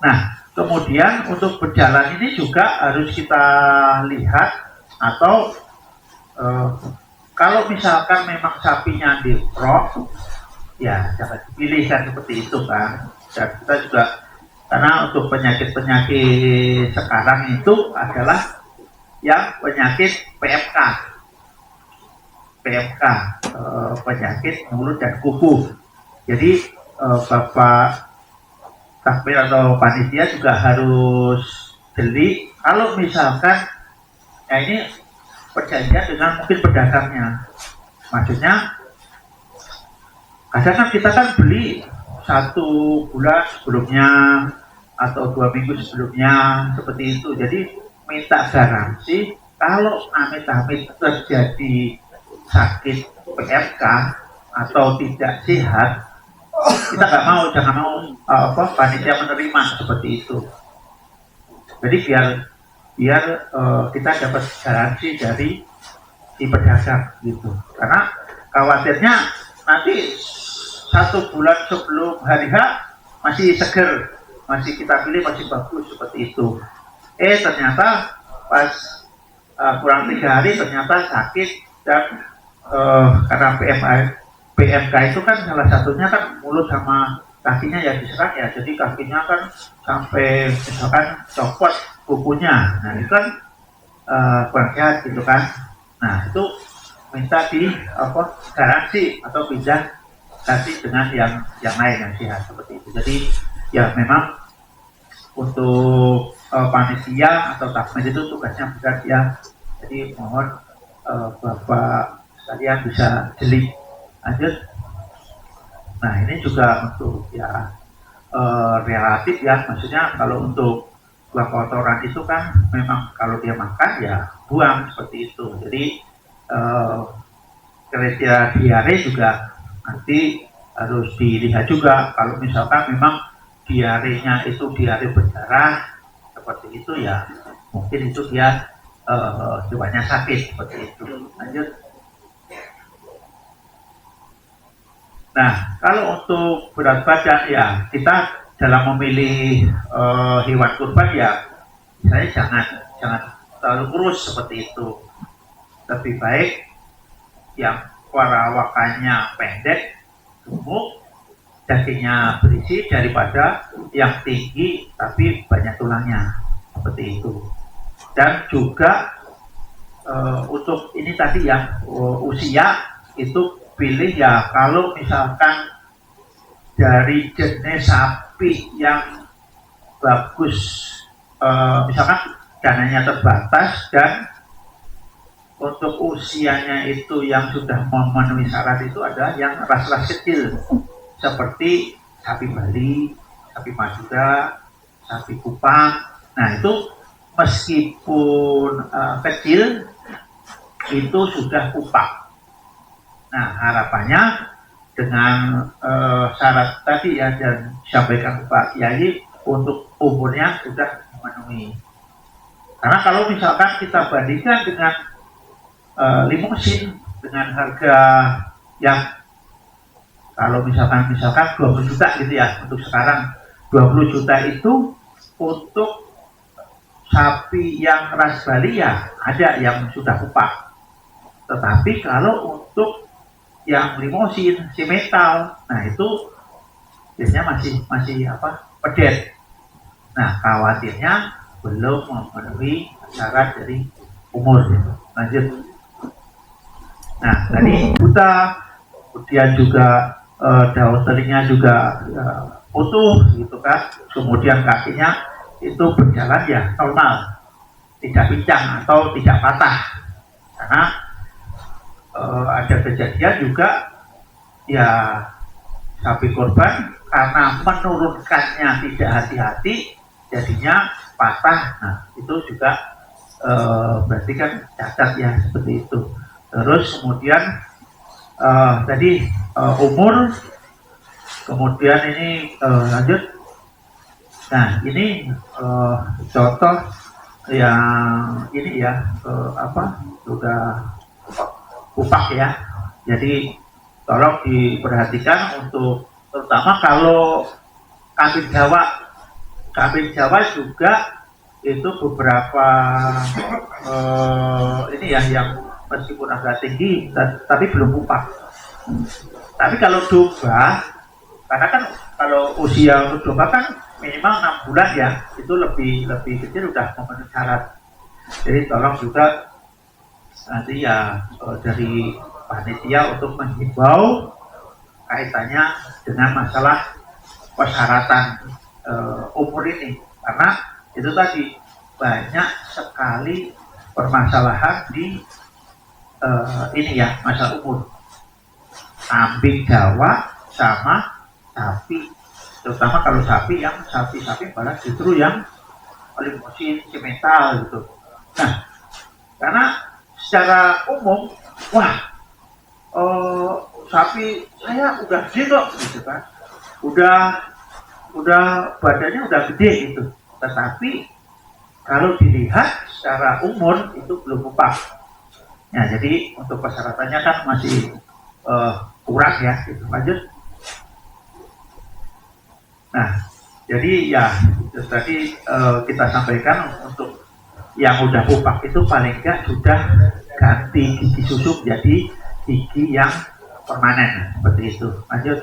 Speaker 7: Nah, kemudian untuk berjalan ini juga harus kita lihat, atau kalau misalkan memang sapinya diprok, ya jangan dipilih kan seperti itu kan. Dan kita juga karena untuk penyakit-penyakit sekarang itu adalah yang penyakit PMK, penyakit mulut dan kuku. Jadi Bapak takmir atau panitia juga harus jeli kalau misalkan ya ini perjanjian dengan mungkin pedagangnya. Maksudnya kadang kan kita kan beli 1 bulan sebelumnya atau 2 minggu sebelumnya seperti itu. Jadi minta garansi kalau amit-amit terjadi sakit PMK atau tidak sehat, kita jangan mau panitia menerima seperti itu. Jadi biar kita dapat garansi dari si pedagang gitu. Karena khawatirnya nanti 1 bulan sebelum hari H masih seger, masih kita pilih masih bagus seperti itu. Ternyata pas kurang 3 hari ternyata sakit, dan karena PMK itu kan salah satunya kan mulut sama kakinya ya diserang ya, jadi kakinya kan sampai misalkan copot kukunya. Nah itu kan kurang sehat gitu kan. Nah itu minta di garansi atau pindah ganti dengan yang lain yang sehat seperti itu. Jadi ya memang untuk panitia atau takmir itu tugasnya berat ya. Jadi mohon Bapak sekalian bisa jeli. Lanjut. Nah ini juga untuk ya relatif ya, maksudnya kalau untuk buang kotoran itu kan memang kalau dia makan ya buang seperti itu. Jadi kriteria diare juga nanti harus dilihat juga. Kalau misalkan memang diarenya itu diare berdarah seperti itu ya mungkin itu dia hewannya sakit seperti itu. Lanjut. Nah, kalau untuk berat badan ya kita dalam memilih hewan kurban ya saya jangan terlalu kurus seperti itu. Lebih baik yang perawakannya pendek, gemuk, dagingnya berisi daripada yang tinggi tapi banyak tulangnya seperti itu. Dan juga untuk ini tadi ya usia itu pilih ya kalau misalkan dari jenis sapi yang bagus, misalkan dananya terbatas dan untuk usianya itu yang sudah memenuhi syarat itu adalah yang ras-ras kecil seperti sapi Bali, sapi Madura, sapi Kupang. Nah itu meskipun kecil itu sudah kupak. Nah harapannya dengan syarat tadi ya dan disampaikan Pak Kiai untuk umurnya sudah memenuhi. Karena kalau misalkan kita bandingkan dengan limusin dengan harga yang kalau misalkan 20 juta gitu ya untuk sekarang 20 juta itu untuk sapi yang ras Bali ya ada yang sudah kupak. Tetapi kalau untuk yang limusin, si metal, nah itu biasanya masih pedet. Nah khawatirnya belum memenuhi syarat dari umur. Gitu. Lanjut. Nah tadi buta, kemudian juga daun telingnya juga utuh, gitu kan. Kemudian kakinya itu berjalan ya normal, tidak pincang atau tidak patah. Karena ada kejadian juga ya sapi korban karena menurunkannya tidak hati-hati jadinya patah. Nah itu juga berarti kan cacat ya seperti itu. Terus kemudian tadi umur, kemudian ini lanjut. Nah ini contoh yang ini ya sudah kupak ya. Jadi tolong diperhatikan untuk terutama kalau kambing Jawa juga itu beberapa ini ya yang meskipun agak tinggi tapi belum kupak. Tapi kalau domba, karena kan kalau usia untuk domba kan minimal 6 bulan ya, itu lebih kecil udah memenuhi syarat. Jadi tolong juga nanti ya dari panitia untuk menghimbau kaitannya dengan masalah persyaratan umur ini, karena itu tadi banyak sekali permasalahan di ini ya masalah umur kambing Jawa sama sapi, terutama kalau sapi malah justru yang limusin, semental gitu. Nah karena secara umum, sapi saya udah gede kok, gitu kan, udah badannya udah gede gitu. Tetapi kalau dilihat secara umur itu belum kupak. Nah jadi untuk persyaratannya kan masih kurang ya. Gitu. Lanjut. Nah jadi ya itu tadi kita sampaikan untuk yang udah kupak itu paling enggak sudah ganti gigi susu jadi gigi yang permanen seperti itu. Lanjut.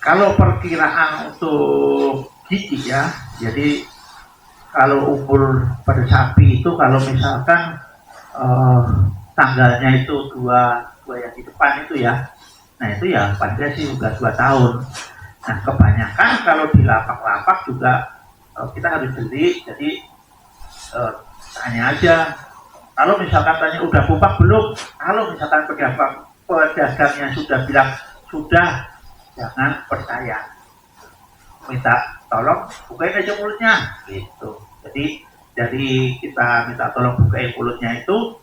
Speaker 7: Kalau perkiraan untuk gigi ya, jadi kalau umur pada sapi itu kalau misalkan tanggalnya itu dua yang di depan itu ya, nah itu ya pada sih udah 2 tahun. Nah kebanyakan kalau di lapak-lapak juga kita harus beli, jadi tanya aja. Kalau misalkan tanya udah kupak belum, kalau misalkan pedagangnya sudah bilang sudah, jangan percaya, minta tolong bukain aja mulutnya gitu. Jadi dari kita minta tolong bukain mulutnya itu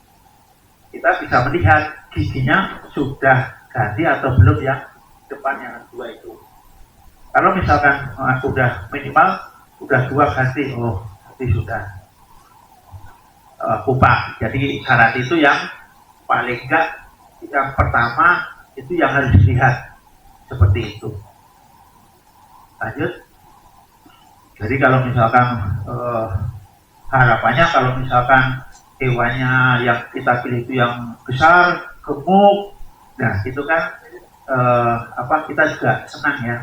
Speaker 7: kita bisa melihat giginya sudah ganti atau belum yang depan yang 2 itu. Kalau misalkan udah minimal udah 2 ganti, berarti sudah kupak. Jadi syarat itu yang paling enggak yang pertama itu yang harus dilihat seperti itu. Lanjut. Jadi kalau misalkan harapannya kalau misalkan hewannya yang kita pilih itu yang besar, gemuk, nah itu kan kita juga senang ya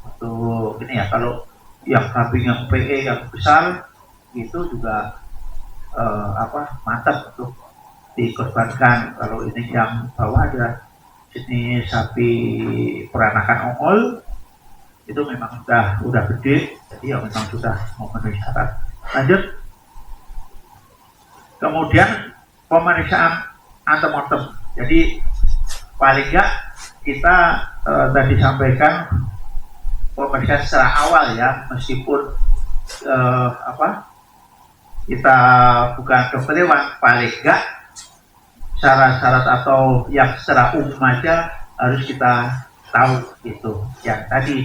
Speaker 7: untuk ini ya. Kalau yang kambing yang PE yang besar itu juga mantap untuk dikorbankan. Kalau ini yang bawah ada jenis sapi peranakan ongol itu memang udah gede, jadi ya memang sudah memenuhi syarat. Lanjut. Kemudian pemeriksaan antemortem. Jadi paling enggak kita tadi sampaikan pemeriksaan secara awal ya, meskipun kita bukan dokter hewan, paling enggak syarat-syarat atau yang secara umum aja harus kita tahu gitu. Yang tadi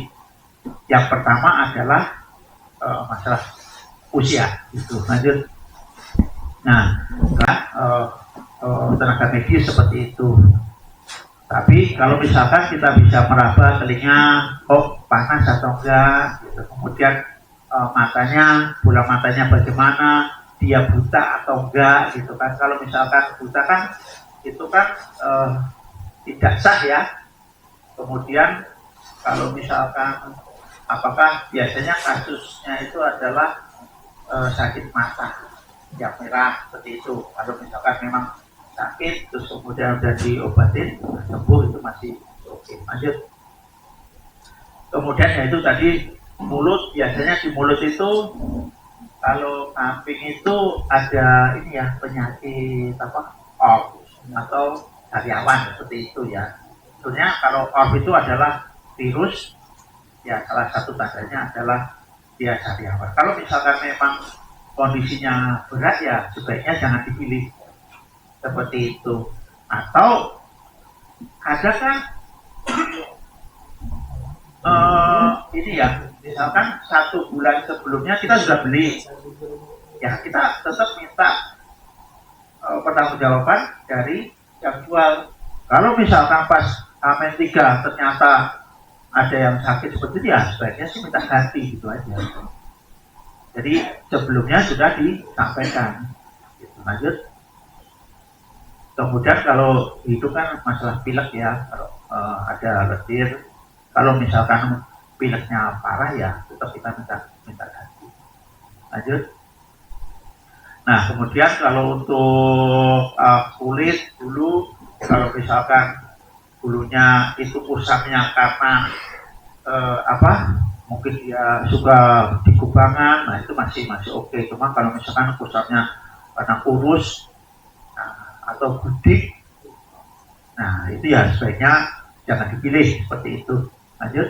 Speaker 7: yang pertama adalah masalah usia itu. Lanjut. Nah, tenaga medis seperti itu. Tapi kalau misalkan kita bisa meraba telinga, panas atau enggak, gitu. Kemudian bola matanya bagaimana, dia buta atau enggak, gitu kan. Kalau misalkan buta kan, itu kan tidak sah ya. Kemudian kalau misalkan apakah biasanya kasusnya itu adalah sakit mata yang merah seperti itu. Kalau misalkan memang sakit terus kemudian udah diobatin sembuh itu masih oke. Lanjut. Kemudian ya itu tadi mulut, biasanya di mulut itu kalau kambing itu ada ini ya penyakit atau sariawan seperti itu ya. Sebenarnya kalau itu adalah virus ya, salah satu tandanya adalah dia sariawan. Kalau misalkan memang kondisinya berat ya sebaiknya jangan dipilih seperti itu. Atau ada kan ini ya, misalkan 1 bulan sebelumnya kita sudah beli ya, kita tetap minta pertanggungjawaban dari yang jual. Kalau misalkan pas Amin 3 ternyata ada yang sakit seperti itu ya sebaiknya sih minta ganti gitu aja. Jadi sebelumnya sudah disampaikan. Gitu. Lanjut. Kemudian kalau itu kan masalah pilek ya, kalau ada lendir, kalau misalkan pileknya parah ya tetap kita minta ganti. Lanjut. Nah kemudian kalau untuk kulit bulu, kalau misalkan bulunya itu kusamnya karena mungkin dia suka dikubangan, nah itu masih oke. Cuma kalau misalkan kusapnya karena kurus atau gudik, nah itu ya sebaiknya jangan dipilih seperti itu. Lanjut.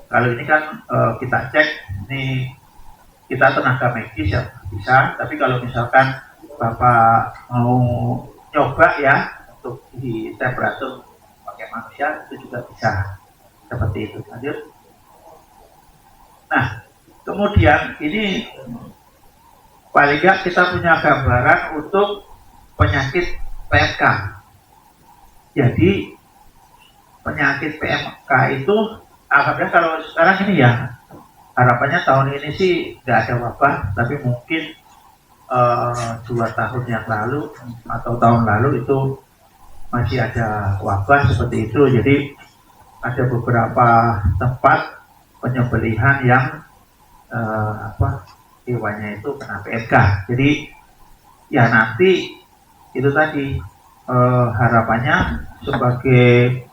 Speaker 7: Kalau ini kan kita cek, ini kita tenaga medis ya bisa, tapi kalau misalkan Bapak mau nyoba ya untuk di temperatur pakai manusia itu juga bisa seperti itu. Lanjut. Nah, kemudian ini paling nggak kita punya gambaran untuk penyakit PMK. Jadi penyakit PMK itu alhamdulillah kalau sekarang ini ya harapannya tahun ini sih nggak ada wabah, tapi mungkin 2 tahun yang lalu atau tahun lalu itu masih ada wabah seperti itu. Jadi ada beberapa tempat penyembelihan yang hewannya itu kena PMK. Jadi ya nanti itu tadi harapannya sebagai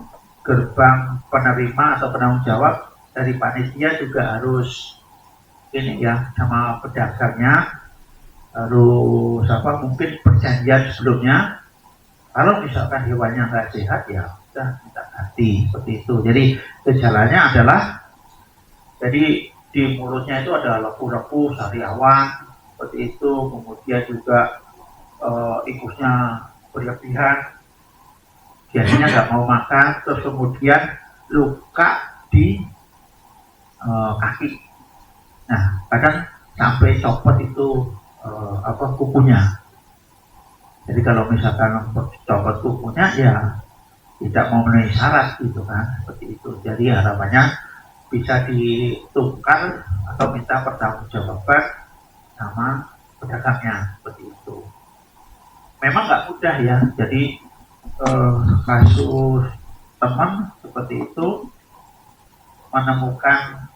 Speaker 7: gerbang penerima atau penanggung jawab dari panitia juga harus ini ya sama pedagangnya harus mungkin perjanjian sebelumnya. Kalau misalkan hewannya nggak sehat ya udah kita ganti seperti itu. Jadi gejalanya adalah jadi di mulutnya itu ada lepu-lepu, sariawan seperti itu, kemudian juga ingusnya berlebihan, biasanya nggak mau makan, terus kemudian luka di kaki. Nah kadang sampai copot itu kukunya. Jadi kalau misalkan copot kukunya ya tidak memenuhi syarat gitu kan, seperti itu. Jadi harapannya bisa ditukar atau minta pertanggungjawaban sama pedagangnya, seperti itu. Memang nggak mudah ya, jadi kasus teman seperti itu menemukan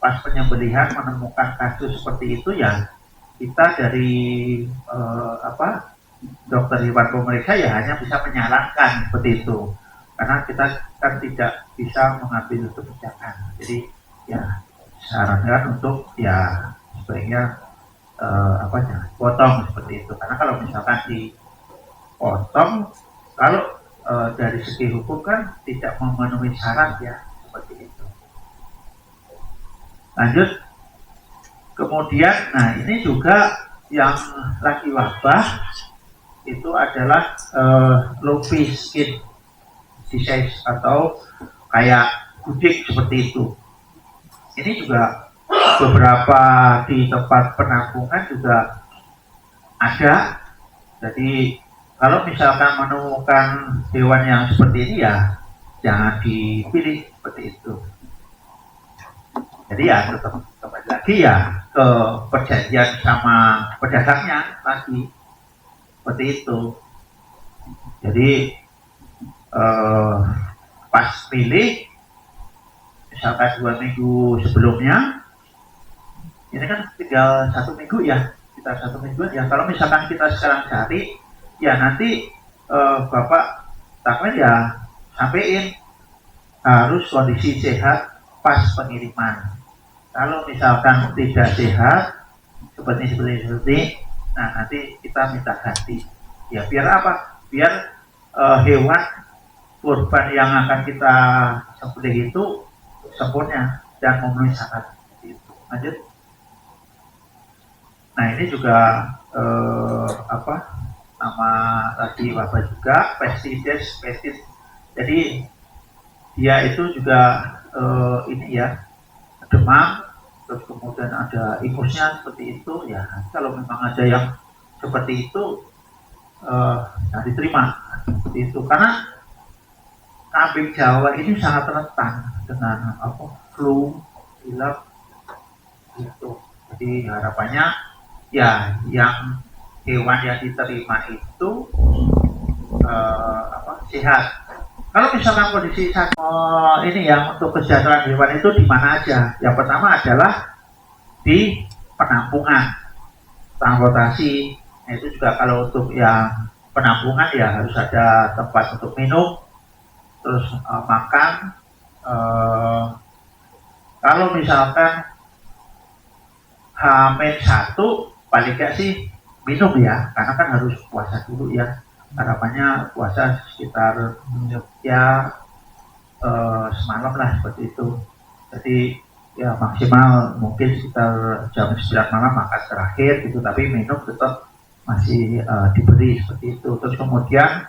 Speaker 7: pas penyembelihan menemukan kasus seperti itu ya kita dari dokter hewan pemeriksa ya hanya bisa menyarankan seperti itu karena kita kan tidak bisa mengambil kebijakan. Jadi ya sarankan untuk ya sebaiknya jangan potong seperti itu karena kalau misalkan dipotong kalau dari segi hukum kan tidak memenuhi syarat ya seperti itu. Lanjut, kemudian nah ini juga yang lagi wabah itu adalah lumpy skin disease atau kayak gudik seperti itu. Ini juga beberapa di tempat penampungan juga ada. Jadi kalau misalkan menemukan hewan yang seperti ini ya jangan dipilih seperti itu. Jadi ya tetap kembali lagi ya ke perjanjian sama pedagangnya lagi seperti itu. Jadi pas pilih misalkan 2 minggu sebelumnya ini kan tinggal 1 minggu ya, kita 1 minggu ya. Kalau misalkan kita sekarang cari ya nanti Bapak takmen ya sampein harus kondisi sehat pas pengiriman. Kalau misalkan tidak sehat seperti nah nanti kita minta ganti. Ya biar apa? Biar hewan kurban yang akan kita sembelih itu sempurna dan memenuhi syarat. Lanjut. Nah ini juga nama lagi wabah juga pestis. Jadi dia itu juga ini ya demam, terus kemudian ada ingusnya seperti itu ya. Kalau memang ada yang seperti itu nah diterima seperti itu karena kambing Jawa ini sangat rentan dengan flu, pilek gitu. Jadi harapannya ya yang hewan yang diterima itu sehat. Kalau misalkan kondisi ini yang untuk kesejahteraan hewan itu di mana aja? Yang pertama adalah di penampungan, transportasi. Nah, itu juga kalau untuk yang penampungan ya harus ada tempat untuk minum, terus makan. Kalau misalkan H-1 paling gak sih minum ya, karena kan harus puasa dulu ya. Harapannya puasa sekitar ya semalam lah seperti itu. Jadi ya maksimal mungkin sekitar jam 9 malam makan terakhir gitu, tapi minum tetap masih diberi seperti itu. Terus kemudian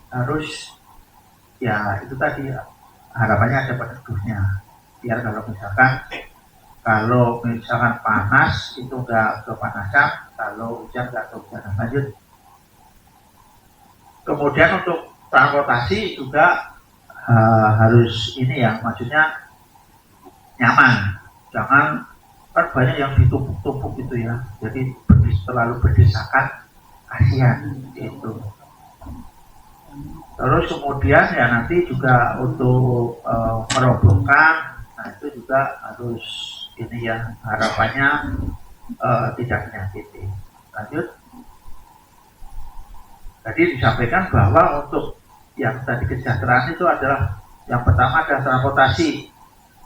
Speaker 7: harus ya itu tadi harapannya ada peneduhnya biar kalau misalkan panas itu enggak kepanasan, kalau hujan enggak kehujanan. Lanjut. Kemudian untuk transportasi juga harus ini ya, maksudnya nyaman, jangan kan banyak yang ditumpuk-tumpuk gitu ya, jadi terlalu berdesakan, kasihan gitu. Terus kemudian ya nanti juga untuk merobohkan, nah itu juga harus ini ya, harapannya tidak menyakiti. Lanjut. Tadi disampaikan bahwa untuk yang tadi kesejahteraan itu adalah yang pertama adalah transportasi.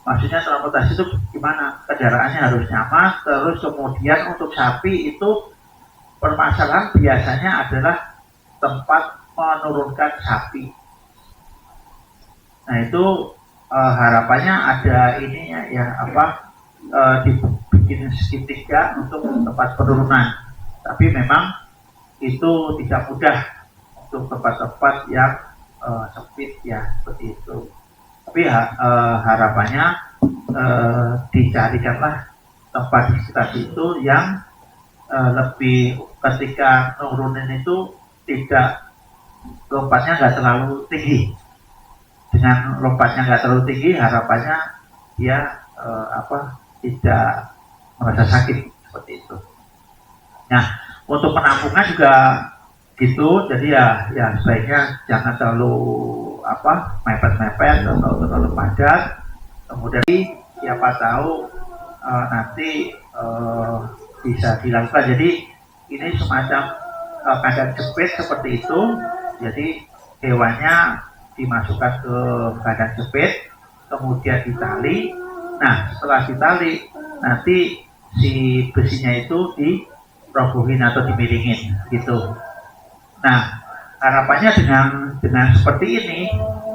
Speaker 7: Maksudnya transportasi itu gimana? Kendaraannya harus nyaman. Terus kemudian untuk sapi itu permasalahan biasanya adalah tempat menurunkan sapi. Nah itu harapannya ada ininya ya dibikin segitiga untuk tempat penurunan. Tapi memang itu tidak mudah untuk tempat-tempat yang sempit ya seperti itu. Tapi harapannya dicarikanlah tempat di sekitar itu yang lebih ketika nurunin itu tidak lompatnya nggak terlalu tinggi. Dengan lompatnya nggak terlalu tinggi, harapannya dia tidak merasa sakit seperti itu. Nah, untuk penampungan juga gitu, jadi ya sebaiknya jangan terlalu mepet-mepet atau terlalu padat. Kemudian siapa tahu nanti bisa dilakukan. Jadi ini semacam kandang jepit seperti itu. Jadi hewannya dimasukkan ke kandang jepit, kemudian ditali. Nah, setelah ditali nanti si besinya itu dirobohin atau dimiringin gitu. Nah, harapannya dengan seperti ini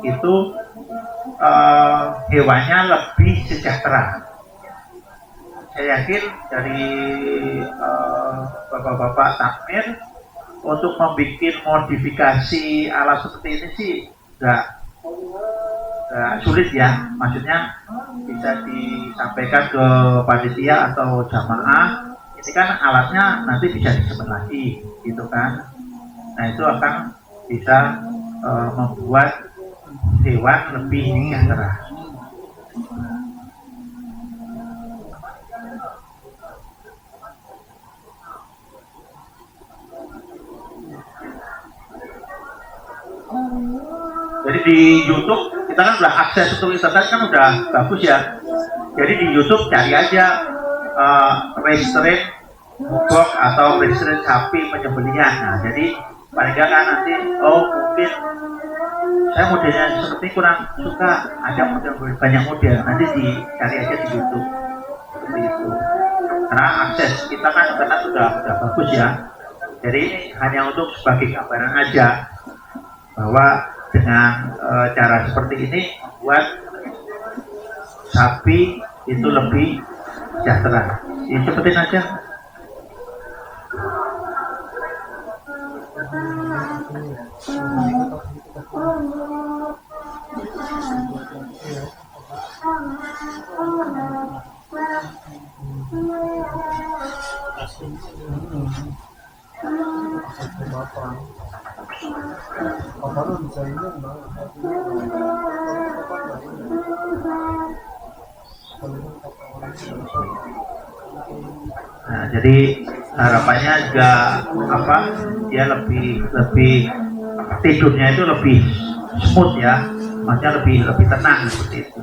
Speaker 7: itu hewannya lebih sejahtera. Saya yakin dari bapak-bapak takmir untuk membuat modifikasi alat seperti ini sih nggak sulit ya. Maksudnya bisa disampaikan ke panitia atau jamaah. Ini kan alatnya nanti bisa disebut lagi, gitu kan. Nah, itu akan bisa membuat hewan lebih sejahtera. Jadi di YouTube kita kan udah akses untuk internet kan udah bagus ya. Jadi di YouTube cari aja restrain box atau restrain sapi penyembelihan. Nah, jadi paling nggak kan nanti mungkin saya modelnya seperti kurang suka, ada model banyak model, nanti dicari aja di YouTube seperti itu. Karena akses kita kan internet sudah bagus ya. Jadi ini hanya untuk sebagai gambaran aja bahwa dengan cara seperti ini membuat sapi itu lebih sejahtera. Ini seperti aja. Nah, jadi harapannya juga dia lebih tidurnya itu lebih smooth ya, maksudnya lebih tenang seperti itu.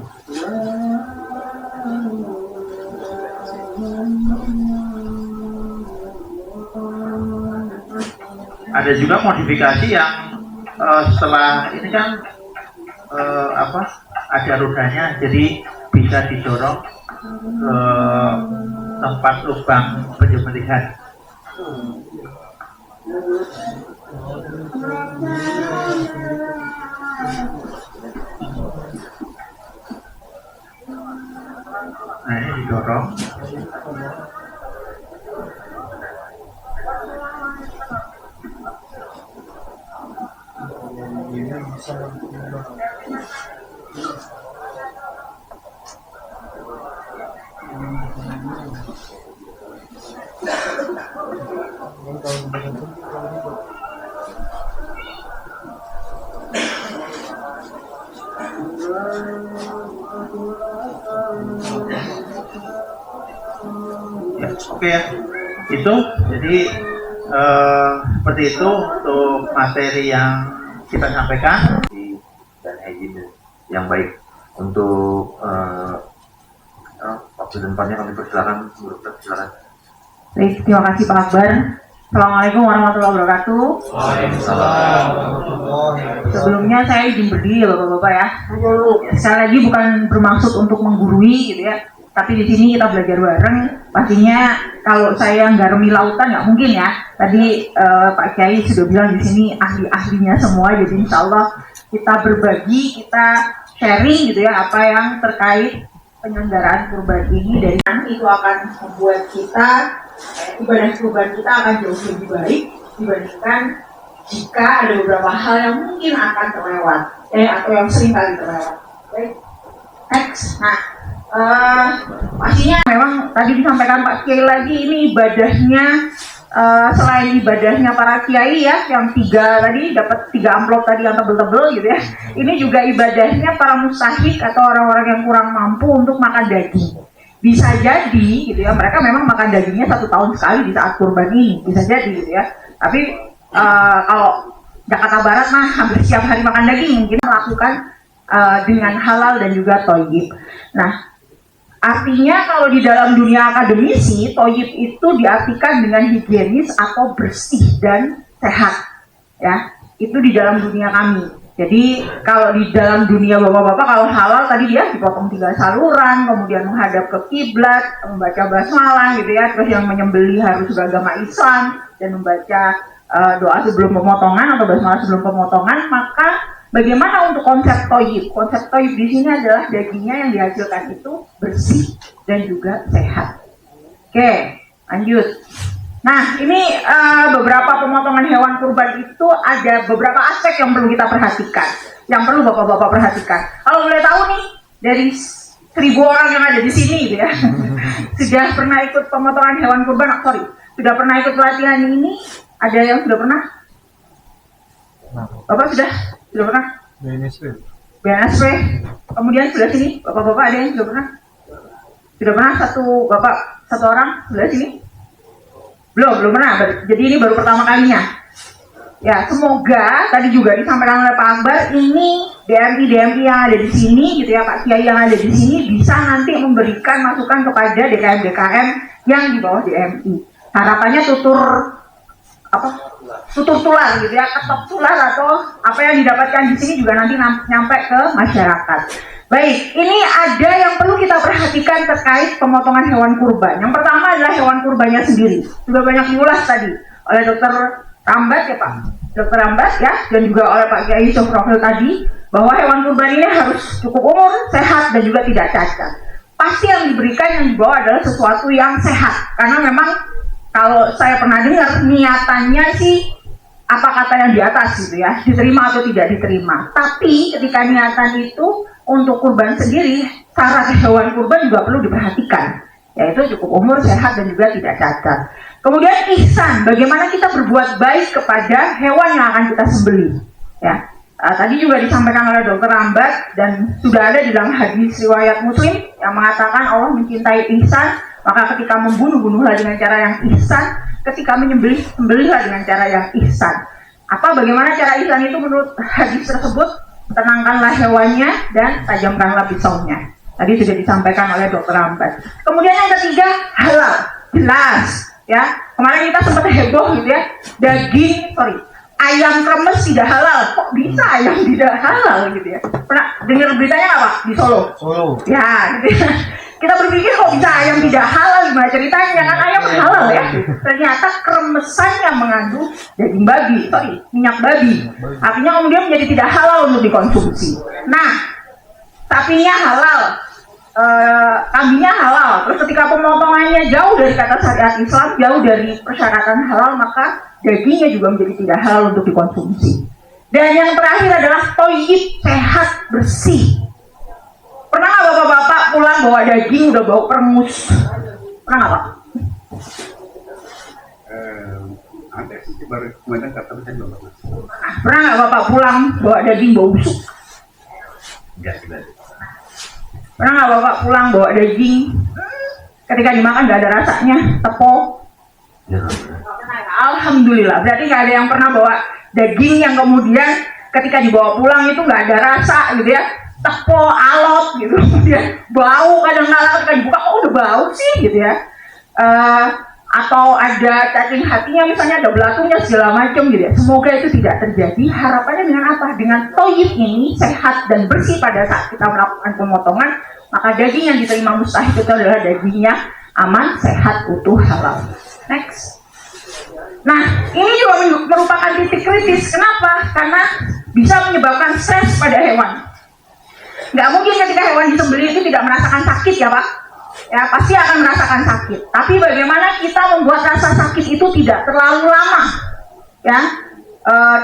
Speaker 7: Ada juga modifikasi yang setelah ini kan ada rodanya, jadi bisa didorong ke tempat lubang penyembelihan. Nah, ini didorong. Ya, oke ya, itu jadi seperti itu untuk materi yang kita sampaikan
Speaker 6: dan hygiene yang baik untuk waktu depannya. Kami persilakan, silakan.
Speaker 8: Baik, terima kasih Pak Akbar. Assalamualaikum warahmatullahi wabarakatuh.
Speaker 6: Waalaikumsalam.
Speaker 8: Sebelumnya saya izin berdiri Bapak-bapak ya. Sekali lagi bukan bermaksud untuk menggurui gitu ya, tapi di sini kita belajar bareng. Pastinya kalau saya nggaremi lautan nggak mungkin ya. Tadi Pak Kiai sudah bilang di sini ahli-ahlinya semua, jadi insya Allah kita berbagi, kita sharing gitu ya apa yang terkait penyelenggaraan kurban ini, dari itu akan membuat kita ibadah kurban kita akan jauh lebih baik dibandingkan jika ada beberapa hal yang mungkin akan terlewat atau yang sering kali terlewat. Baik, next. Nah, Pastinya memang tadi disampaikan Pak Kiai lagi, ini ibadahnya selain ibadahnya para kiai ya, yang 3 tadi dapat 3 amplop tadi yang tebel-tebel gitu ya, ini juga ibadahnya para mustahik atau orang-orang yang kurang mampu untuk makan daging. Bisa jadi gitu ya, mereka memang makan dagingnya 1 tahun sekali di saat kurban ini, bisa jadi gitu ya. Tapi kalau Jakarta Barat mah hampir setiap hari makan daging, mungkin melakukan dengan halal dan juga thayyib. Nah, artinya kalau di dalam dunia akademisi, thayyib itu diartikan dengan higienis atau bersih dan sehat. Ya, itu di dalam dunia kami. Jadi kalau di dalam dunia bapak-bapak, kalau halal tadi dia dipotong 3 saluran, kemudian menghadap ke kiblat, membaca basmalah gitu ya, terus yang menyembelih harus beragama Islam dan membaca doa sebelum pemotongan atau basmalah sebelum pemotongan. Maka bagaimana untuk konsep thayyib? Konsep thayyib di sini adalah dagingnya yang dihasilkan itu bersih dan juga sehat. Oke, lanjut. Nah, ini beberapa pemotongan hewan kurban itu ada beberapa aspek yang perlu kita perhatikan, yang perlu bapak-bapak perhatikan. Kalau boleh tahu nih, dari 1000 orang yang ada di sini gitu ya, sudah pernah ikut pemotongan hewan kurban, sudah pernah ikut pelatihan ini? Ada yang sudah pernah? Bapak sudah pernah? BNSP. Kemudian sudah sini, bapak-bapak ada yang sudah pernah? Sudah pernah satu orang sudah sini? Belum pernah. Jadi ini baru pertama kalinya. Ya, semoga tadi juga disampaikan oleh Pak Akbar, ini DMI yang ada di sini gitu ya, Pak Kiai yang ada di sini bisa nanti memberikan masukan kepada DKM yang di bawah DMI. Harapannya tutur tular gitu ya, ketok tular atau apa yang didapatkan di sini juga nanti nyampe ke masyarakat. Baik, ini ada yang perlu kita perhatikan terkait pemotongan hewan kurban. Yang pertama adalah hewan kurbannya sendiri. Sudah banyak diulas tadi oleh Dr. Rambat ya Pak, Dr. Rambat ya, dan juga oleh Pak Kiai Sofrofil tadi, bahwa hewan kurban ini harus cukup umur, sehat, dan juga tidak cacat. Pasti yang diberikan yang dibawa adalah sesuatu yang sehat, karena memang kalau saya pernah dengar niatannya sih apa kata yang di atas gitu ya, diterima atau tidak diterima. Tapi ketika niatan itu untuk kurban sendiri, syarat hewan kurban juga perlu diperhatikan, yaitu cukup umur, sehat, dan juga tidak cacat. Kemudian ihsan, bagaimana kita berbuat baik kepada hewan yang akan kita sembelih. Ya, tadi juga disampaikan oleh Dr. Rambat dan sudah ada di dalam hadis riwayat Muslim yang mengatakan Allah mencintai ihsan, maka ketika membunuh-bunuhlah dengan cara yang ihsan, ketika menyembelih, sembelihlah dengan cara yang ihsan. Bagaimana cara ihsan itu menurut hadis tersebut? Tenangkanlah hewannya dan tajamkanlah pisaunya. Tadi sudah disampaikan oleh Dr. Rambat. Kemudian yang ketiga, halal. Jelas ya. Kemarin kita sempat heboh gitu ya. Ayam kremes tidak halal. Kok bisa ayam tidak halal gitu ya? Pernah dengar beritanya nggak Pak? Di Solo. Ya gitu ya. Kita berpikir kok bisa ayam tidak halal, gimana ceritanya? Kan ayam halal ya. Ternyata kremesan yang mengandung minyak babi. Artinya kemudian menjadi tidak halal untuk dikonsumsi. Nah, sapinya halal, kambingnya halal. Terus ketika pemotongannya jauh dari kata syariat Islam, jauh dari persyaratan halal, maka dagingnya juga menjadi tidak halal untuk dikonsumsi. Dan yang terakhir adalah thayyib, sehat, bersih. Pernah nggak bapak-bapak pulang bawa daging udah bau perengus? Pernah nggak Pak?
Speaker 1: Ada sih, baru kemarin kata saya belum pernah.
Speaker 8: Pernah nggak bapak pulang bawa daging bau busuk?
Speaker 1: Tidak.
Speaker 8: Pernah nggak bapak pulang bawa daging ketika dimakan nggak ada rasanya, tepo?
Speaker 1: Ya.
Speaker 8: Alhamdulillah, berarti nggak ada yang pernah bawa daging yang kemudian ketika dibawa pulang itu nggak ada rasa gitu ya, tepo, alot gitu, kemudian bau, kadang-kadang ketika dibuka udah bau sih gitu ya, atau ada cacing hatinya misalnya, ada belatunya segala macam gitu ya. Semoga itu tidak terjadi. Harapannya dengan apa? Dengan thayyib ini sehat dan bersih pada saat kita melakukan pemotongan, maka daging yang diterima mustahik itu adalah dagingnya aman, sehat, utuh, halal. Next. Nah, ini juga merupakan titik kritis. Kenapa? Karena bisa menyebabkan stres pada hewan. Nggak mungkin ketika hewan disembelih itu tidak merasakan sakit ya Pak. Ya pasti akan merasakan sakit. Tapi bagaimana kita membuat rasa sakit itu tidak terlalu lama, ya,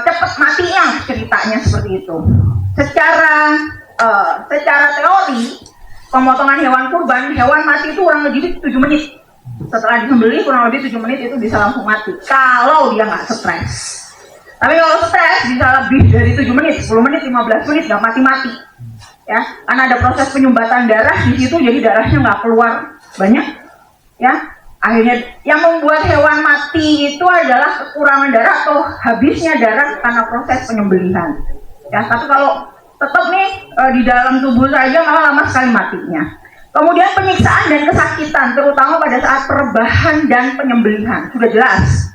Speaker 8: cepat matinya ceritanya seperti itu. Secara teori pemotongan hewan kurban, hewan mati itu kurang lebih 7 menit. Setelah disembelih kurang lebih 7 menit itu bisa langsung mati kalau dia nggak stres. Tapi kalau stres bisa lebih dari 7 menit, 10 menit, 15 menit nggak mati-mati. Ya, karena ada proses penyumbatan darah di situ, jadi darahnya nggak keluar banyak. Ya, akhirnya yang membuat hewan mati itu adalah kekurangan darah atau habisnya darah karena proses penyembelihan. Ya, tapi kalau tetap nih di dalam tubuh saja malah lama sekali matinya. Kemudian penyiksaan dan kesakitan, terutama pada saat perebahan dan penyembelihan, sudah jelas.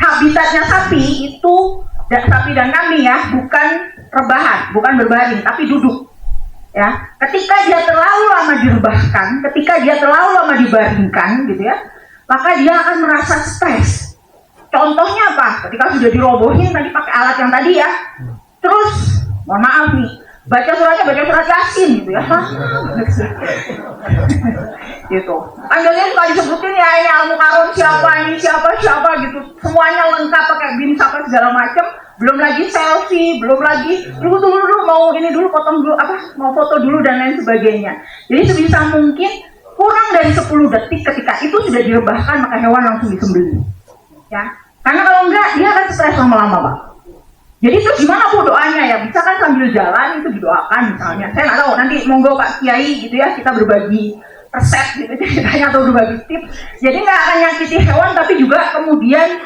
Speaker 8: Habitatnya sapi itu, sapi dan kambing ya, bukan rebahan, bukan berbaring, tapi duduk. Ya, ketika dia terlalu lama direbahkan, ketika dia terlalu lama dibaringkan, gitu ya, maka dia akan merasa stres. Contohnya apa? Ketika sudah dirobohin tadi pakai alat yang tadi ya, terus, mohon maaf nih, baca surat Yasin gitu ya, gitu. Kan biasanya suka disebutin ya ini Al-Mukarram siapa, ini siapa gitu, semuanya lengkap pakai BIM sampai segala macam. Belum lagi selfie, belum lagi dulu mau ini dulu potong dulu mau foto dulu dan lain sebagainya. Jadi sebisa mungkin kurang dari 10 detik ketika itu sudah direbahkan maka hewan langsung disembelih. Ya, karena kalau enggak dia akan stres lama-lama, Pak. Jadi terus gimana Bu doanya ya? Bisa kan sambil jalan itu didoakan misalnya. Saya nggak tahu, nanti monggo Pak Kiai gitu ya, kita berbagi resep gitu ceritanya atau berbagi tips. Jadi nggak akan nyakiti hewan tapi juga kemudian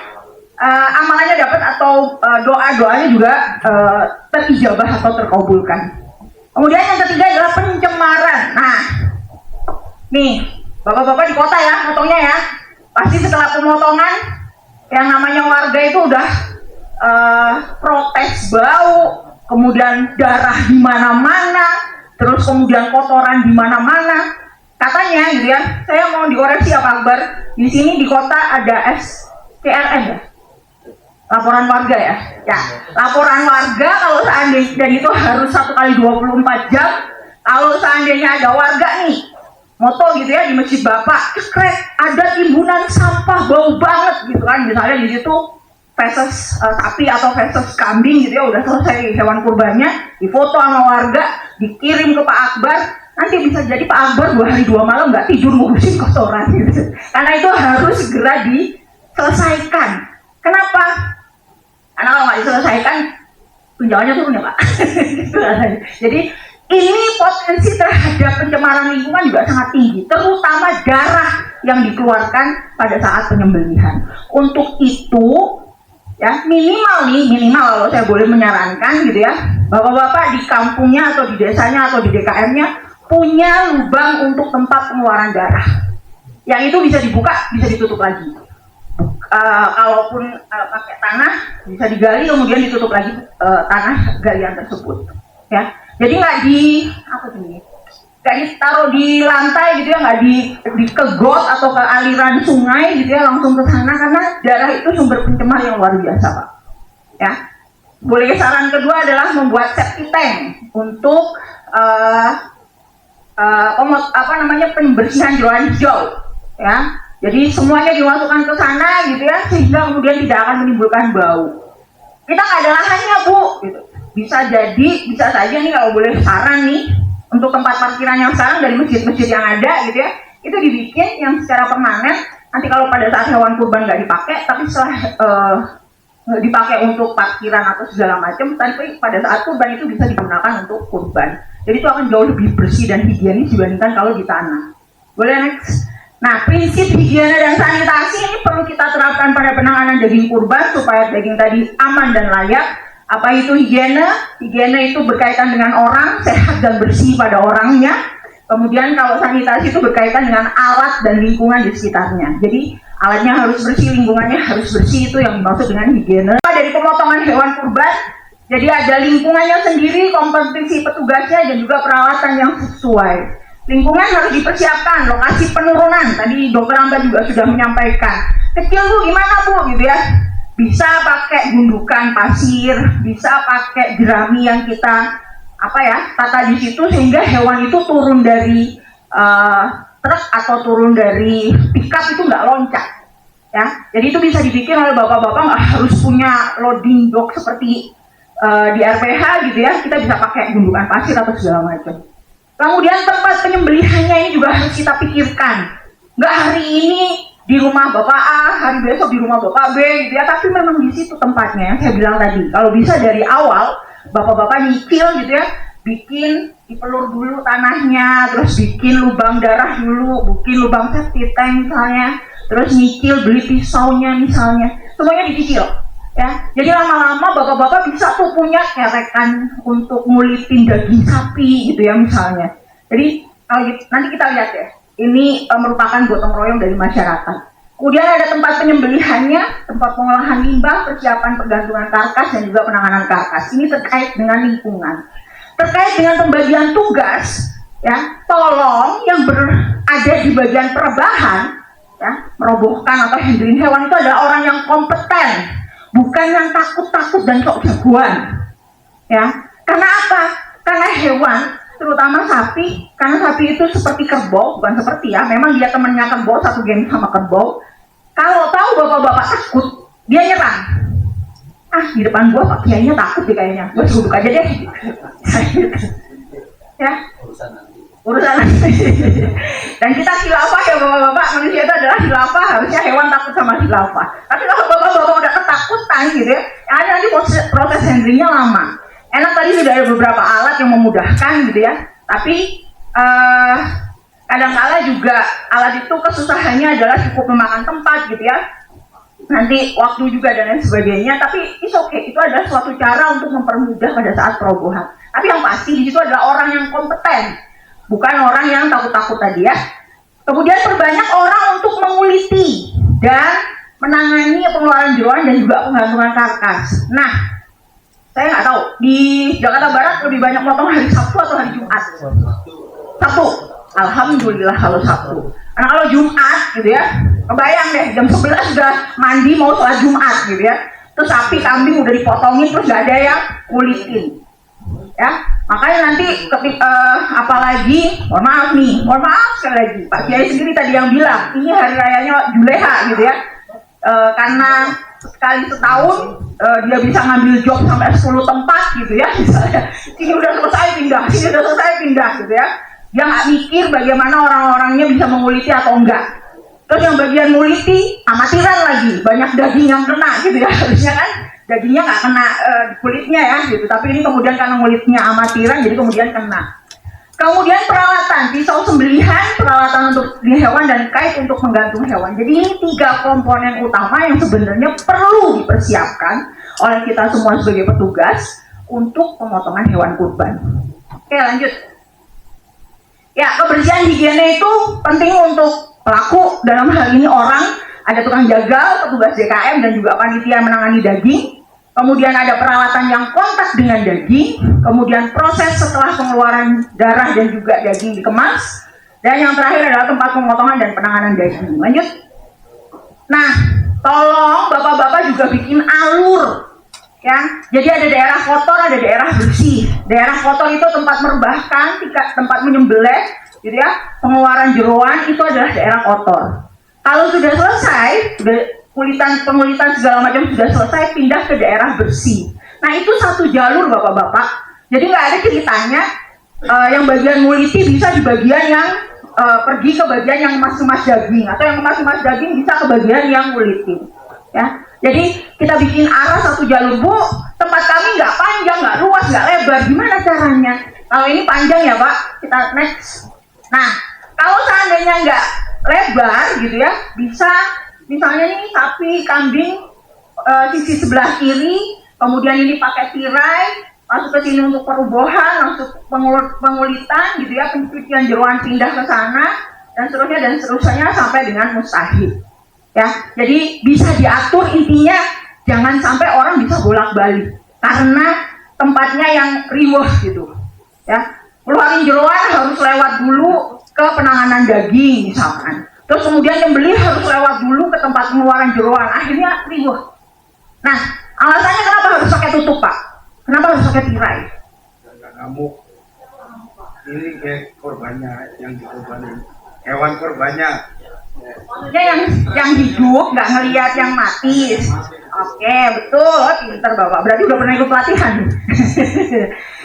Speaker 8: amalannya dapat atau doa-doanya juga terijabah atau terkabulkan. Kemudian yang ketiga adalah pencemaran. Nah, nih bapak-bapak di kota ya, potongnya ya, pasti setelah pemotongan yang namanya warga itu udah protes bau, kemudian darah di mana-mana, terus kemudian kotoran di mana-mana. Katanya gitu ya, saya mau dikoreksi ya Pak Akbar, di sini di kota ada SCRM ya. Laporan warga ya, laporan warga kalau seandainya, dan itu harus 1 kali 24 jam. Kalau seandainya ada warga nih, moto gitu ya di masjid Bapak, cekrek ada timbunan sampah bau banget gitu kan, misalnya di situ feses sapi atau feses kambing gitu ya, udah selesai hewan kurbannya, difoto sama warga, dikirim ke Pak Akbar, nanti bisa jadi Pak Akbar 2 hari 2 malam nggak tidur ngurusin kotoran gitu, karena itu harus segera diselesaikan. Kenapa? Karena kalau nggak diselesaikan, tunjangannya turun ya Pak. Jadi ini potensi terhadap pencemaran lingkungan juga sangat tinggi, terutama darah yang dikeluarkan pada saat penyembelihan. Untuk itu, ya minimal kalau saya boleh menyarankan gitu ya, bapak-bapak di kampungnya atau di desanya atau di DKM-nya punya lubang untuk tempat pengeluaran darah. Yang itu bisa dibuka, bisa ditutup lagi. Kalaupun pakai tanah bisa digali kemudian ditutup lagi tanah galian tersebut ya, jadi nggak ditaruh di lantai gitu ya, nggak di ke got atau ke aliran sungai gitu ya, langsung ke sana karena darah itu sumber pencemar yang luar biasa Pak ya. Boleh saran kedua adalah membuat septic tank untuk pembersihan jeroan hijau ya. Jadi semuanya dimasukkan ke sana gitu ya, sehingga kemudian tidak akan menimbulkan bau. Kita nggak ada lahannya Bu, gitu. Bisa saja nih kalau boleh saran nih, untuk tempat parkiran yang sekarang dari masjid-masjid yang ada gitu ya, itu dibikin yang secara permanen. Nanti kalau pada saat hewan kurban nggak dipakai, tapi setelah dipakai untuk parkiran atau segala macam, tapi pada saat kurban itu bisa digunakan untuk kurban. Jadi itu akan jauh lebih bersih dan higienis dibandingkan kalau di tanah. Boleh next? Nah, prinsip higiene dan sanitasi ini perlu kita terapkan pada penanganan daging kurban supaya daging tadi aman dan layak. Apa itu higiene? Higiene itu berkaitan dengan orang, sehat dan bersih pada orangnya. Kemudian kalau sanitasi itu berkaitan dengan alat dan lingkungan di sekitarnya. Jadi alatnya harus bersih, lingkungannya harus bersih, itu yang dimaksud dengan higiene. Dari pemotongan hewan kurban, jadi ada lingkungannya sendiri, kompetisi petugasnya dan juga peralatan yang sesuai. Lingkungan harus dipersiapkan, lokasi penurunan, tadi Dokter Amba juga sudah menyampaikan. Kecil Bu, gimana Bu gitu ya? Bisa pakai gundukan pasir, bisa pakai jerami yang kita tata di situ sehingga hewan itu turun dari truk atau turun dari pickup itu nggak loncat. Ya, jadi itu bisa dibikin oleh bapak-bapak, nggak harus punya loading dock seperti di RPH gitu ya. Kita bisa pakai gundukan pasir atau segala macam. Kemudian tempat penyembelihannya ini juga harus kita pikirkan. Nggak hari ini di rumah Bapak A, hari besok di rumah Bapak B gitu ya, tapi memang di situ tempatnya yang saya bilang tadi. Kalau bisa dari awal Bapak-bapak nyicil gitu ya, bikin dipelur dulu tanahnya, terus bikin lubang darah dulu, bikin lubang septic tank misalnya, terus nyicil beli pisaunya misalnya, semuanya dicicil ya. Jadi lama-lama bapak-bapak bisa tuh punya kerekan untuk ngulitin daging sapi gitu ya misalnya. Jadi nanti kita lihat ya, ini merupakan gotong royong dari masyarakat. Kemudian ada tempat penyembelihannya, tempat pengolahan limbah, persiapan pergantungan karkas dan juga penanganan karkas. Ini terkait dengan lingkungan. Terkait dengan pembagian tugas, ya, tolong yang berada di bagian perebahan, ya, merobohkan atau handling hewan itu adalah orang yang kompeten, bukan yang takut-takut dan sok jagoan, ya. Karena apa? Karena hewan, terutama sapi, karena sapi itu seperti kerbau, bukan seperti ya, memang dia temannya kerbau, satu geng sama kerbau. Kalau tahu bapak-bapak takut, dia nyerang. Di depan gua Pak Kiainya takut deh kayaknya, gua duduk aja deh. Ya, urusan nanti. Dan kita khilafah ya bapak-bapak, manusia itu adalah khilafah, harusnya hewan takut sama khilafah. Tapi kalau bapak-bapak udah ketakutan gitu ya, nanti proses handlingnya lama. Enak tadi sudah ada beberapa alat yang memudahkan gitu ya, tapi kadang-kala juga alat itu kesusahannya adalah cukup memakan tempat gitu ya, nanti waktu juga dan lain sebagainya. Tapi it's okay, itu adalah suatu cara untuk mempermudah pada saat perobohan. Tapi yang pasti di situ adalah orang yang kompeten, bukan orang yang takut-takut tadi ya. Kemudian perbanyak orang untuk menguliti dan menangani pengeluaran jeroan dan juga penggantungan karkas. Nah, saya nggak tahu di Jakarta Barat lebih banyak motong hari Sabtu atau hari Jumat. Sabtu, alhamdulillah kalau Sabtu. Karena kalau Jumat gitu ya, kebayang deh jam 11 sudah mandi mau sholat Jumat gitu ya, terus sapi kambing udah dipotongin terus nggak ada yang kulitin ya. Makanya nanti apalagi mohon maaf sekali lagi, Pak Kiai sendiri tadi yang bilang ini hari rayanya Juleha gitu ya, karena sekali setahun dia bisa ngambil job sampai 10 tempat gitu ya misalnya, sini udah selesai pindah, sini udah selesai pindah gitu ya. Dia nggak mikir bagaimana orang-orangnya bisa menguliti atau enggak. Terus yang bagian nguliti amatiran lagi, banyak daging yang kena gitu ya, harusnya kan dagingnya nggak kena kulitnya ya gitu, tapi ini kemudian karena ngulitnya amatiran jadi kemudian kena. Kemudian peralatan, pisau sembelihan, peralatan untuk di hewan dan kait untuk menggantung hewan. Jadi ini 3 komponen utama yang sebenarnya perlu dipersiapkan oleh kita semua sebagai petugas untuk pemotongan hewan kurban. Oke, lanjut. Ya, kebersihan higiene itu penting untuk pelaku, dalam hal ini orang, ada tukang jagal, petugas DKM dan juga panitia menangani daging. Kemudian ada peralatan yang kontak dengan daging, kemudian proses setelah pengeluaran darah dan juga daging dikemas, dan yang terakhir adalah tempat pemotongan dan penanganan daging. Lanjut. Nah, tolong bapak-bapak juga bikin alur ya. Jadi ada daerah kotor, ada daerah bersih. Daerah kotor itu tempat merebahkan, tempat menyembelih gitu ya, pengeluaran jeroan itu adalah daerah kotor. Kalau sudah selesai, pengulitan segala macam sudah selesai, pindah ke daerah bersih. Nah itu satu jalur bapak-bapak. Jadi nggak ada ceritanya yang bagian nguliti bisa di bagian yang pergi ke bagian yang emas-emas daging, atau yang emas-emas daging bisa ke bagian yang ngulitin. Ya, jadi kita bikin arah satu jalur, Bu. Tempat kami nggak panjang, nggak luas, nggak lebar. Gimana caranya? Kalau ini panjang ya Pak, kita next. Nah, kalau seandainya nggak lebar gitu ya, bisa misalnya nih sapi, kambing sisi sebelah kiri, kemudian ini pakai tirai, masuk ke sini untuk perubahan, masuk pengulitan gitu ya, pencucian jeroan pindah ke sana, dan seterusnya sampai dengan mustahil. Ya, jadi bisa diatur, intinya jangan sampai orang bisa bolak-balik karena tempatnya yang riweh gitu. Ya, keluarin jeroan harus lewat dulu ke penanganan daging misalkan. Terus kemudian yang beli harus lewat dulu ke tempat pengeluaran jeroan, akhirnya riweh. Nah, alasannya kenapa harus pakai tutup Pak? Kenapa harus pakai tirai?
Speaker 1: Kamu ini kayak korbannya yang dikorbanin, hewan korbannya.
Speaker 8: Maksudnya yang hidup, nggak ngelihat yang mati. Oke, betul, pinter Bapak. Berarti udah pernah ikut pelatihan.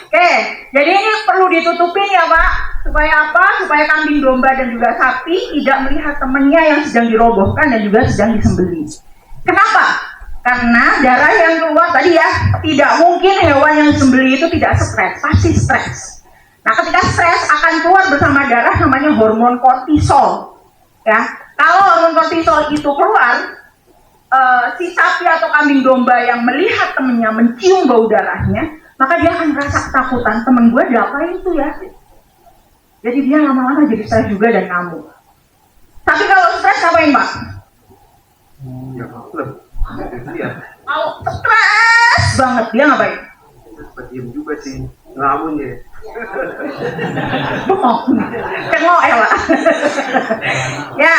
Speaker 8: Oke, jadi ini perlu ditutupin ya Pak. Supaya apa? Supaya kambing domba dan juga sapi tidak melihat temannya yang sedang dirobohkan dan juga sedang disembelih. Kenapa? Karena darah yang keluar tadi ya, tidak mungkin hewan yang disembelih itu tidak stres, pasti stres. Nah, ketika stres akan keluar bersama darah namanya hormon kortisol. Ya, kalau hormon kortisol itu keluar, si sapi atau kambing domba yang melihat temennya mencium bau darahnya, maka dia akan merasa ketakutan, temen gue diapain tuh ya. Jadi dia lama-lama jadi stres juga dan ngamuk. Tapi kalau stres ngapain, Pak?
Speaker 1: Ya,
Speaker 8: Kalau stres banget dia ngapain?
Speaker 1: diam juga sih, ngelamun ya.
Speaker 8: Kayak Noel lah. Ya,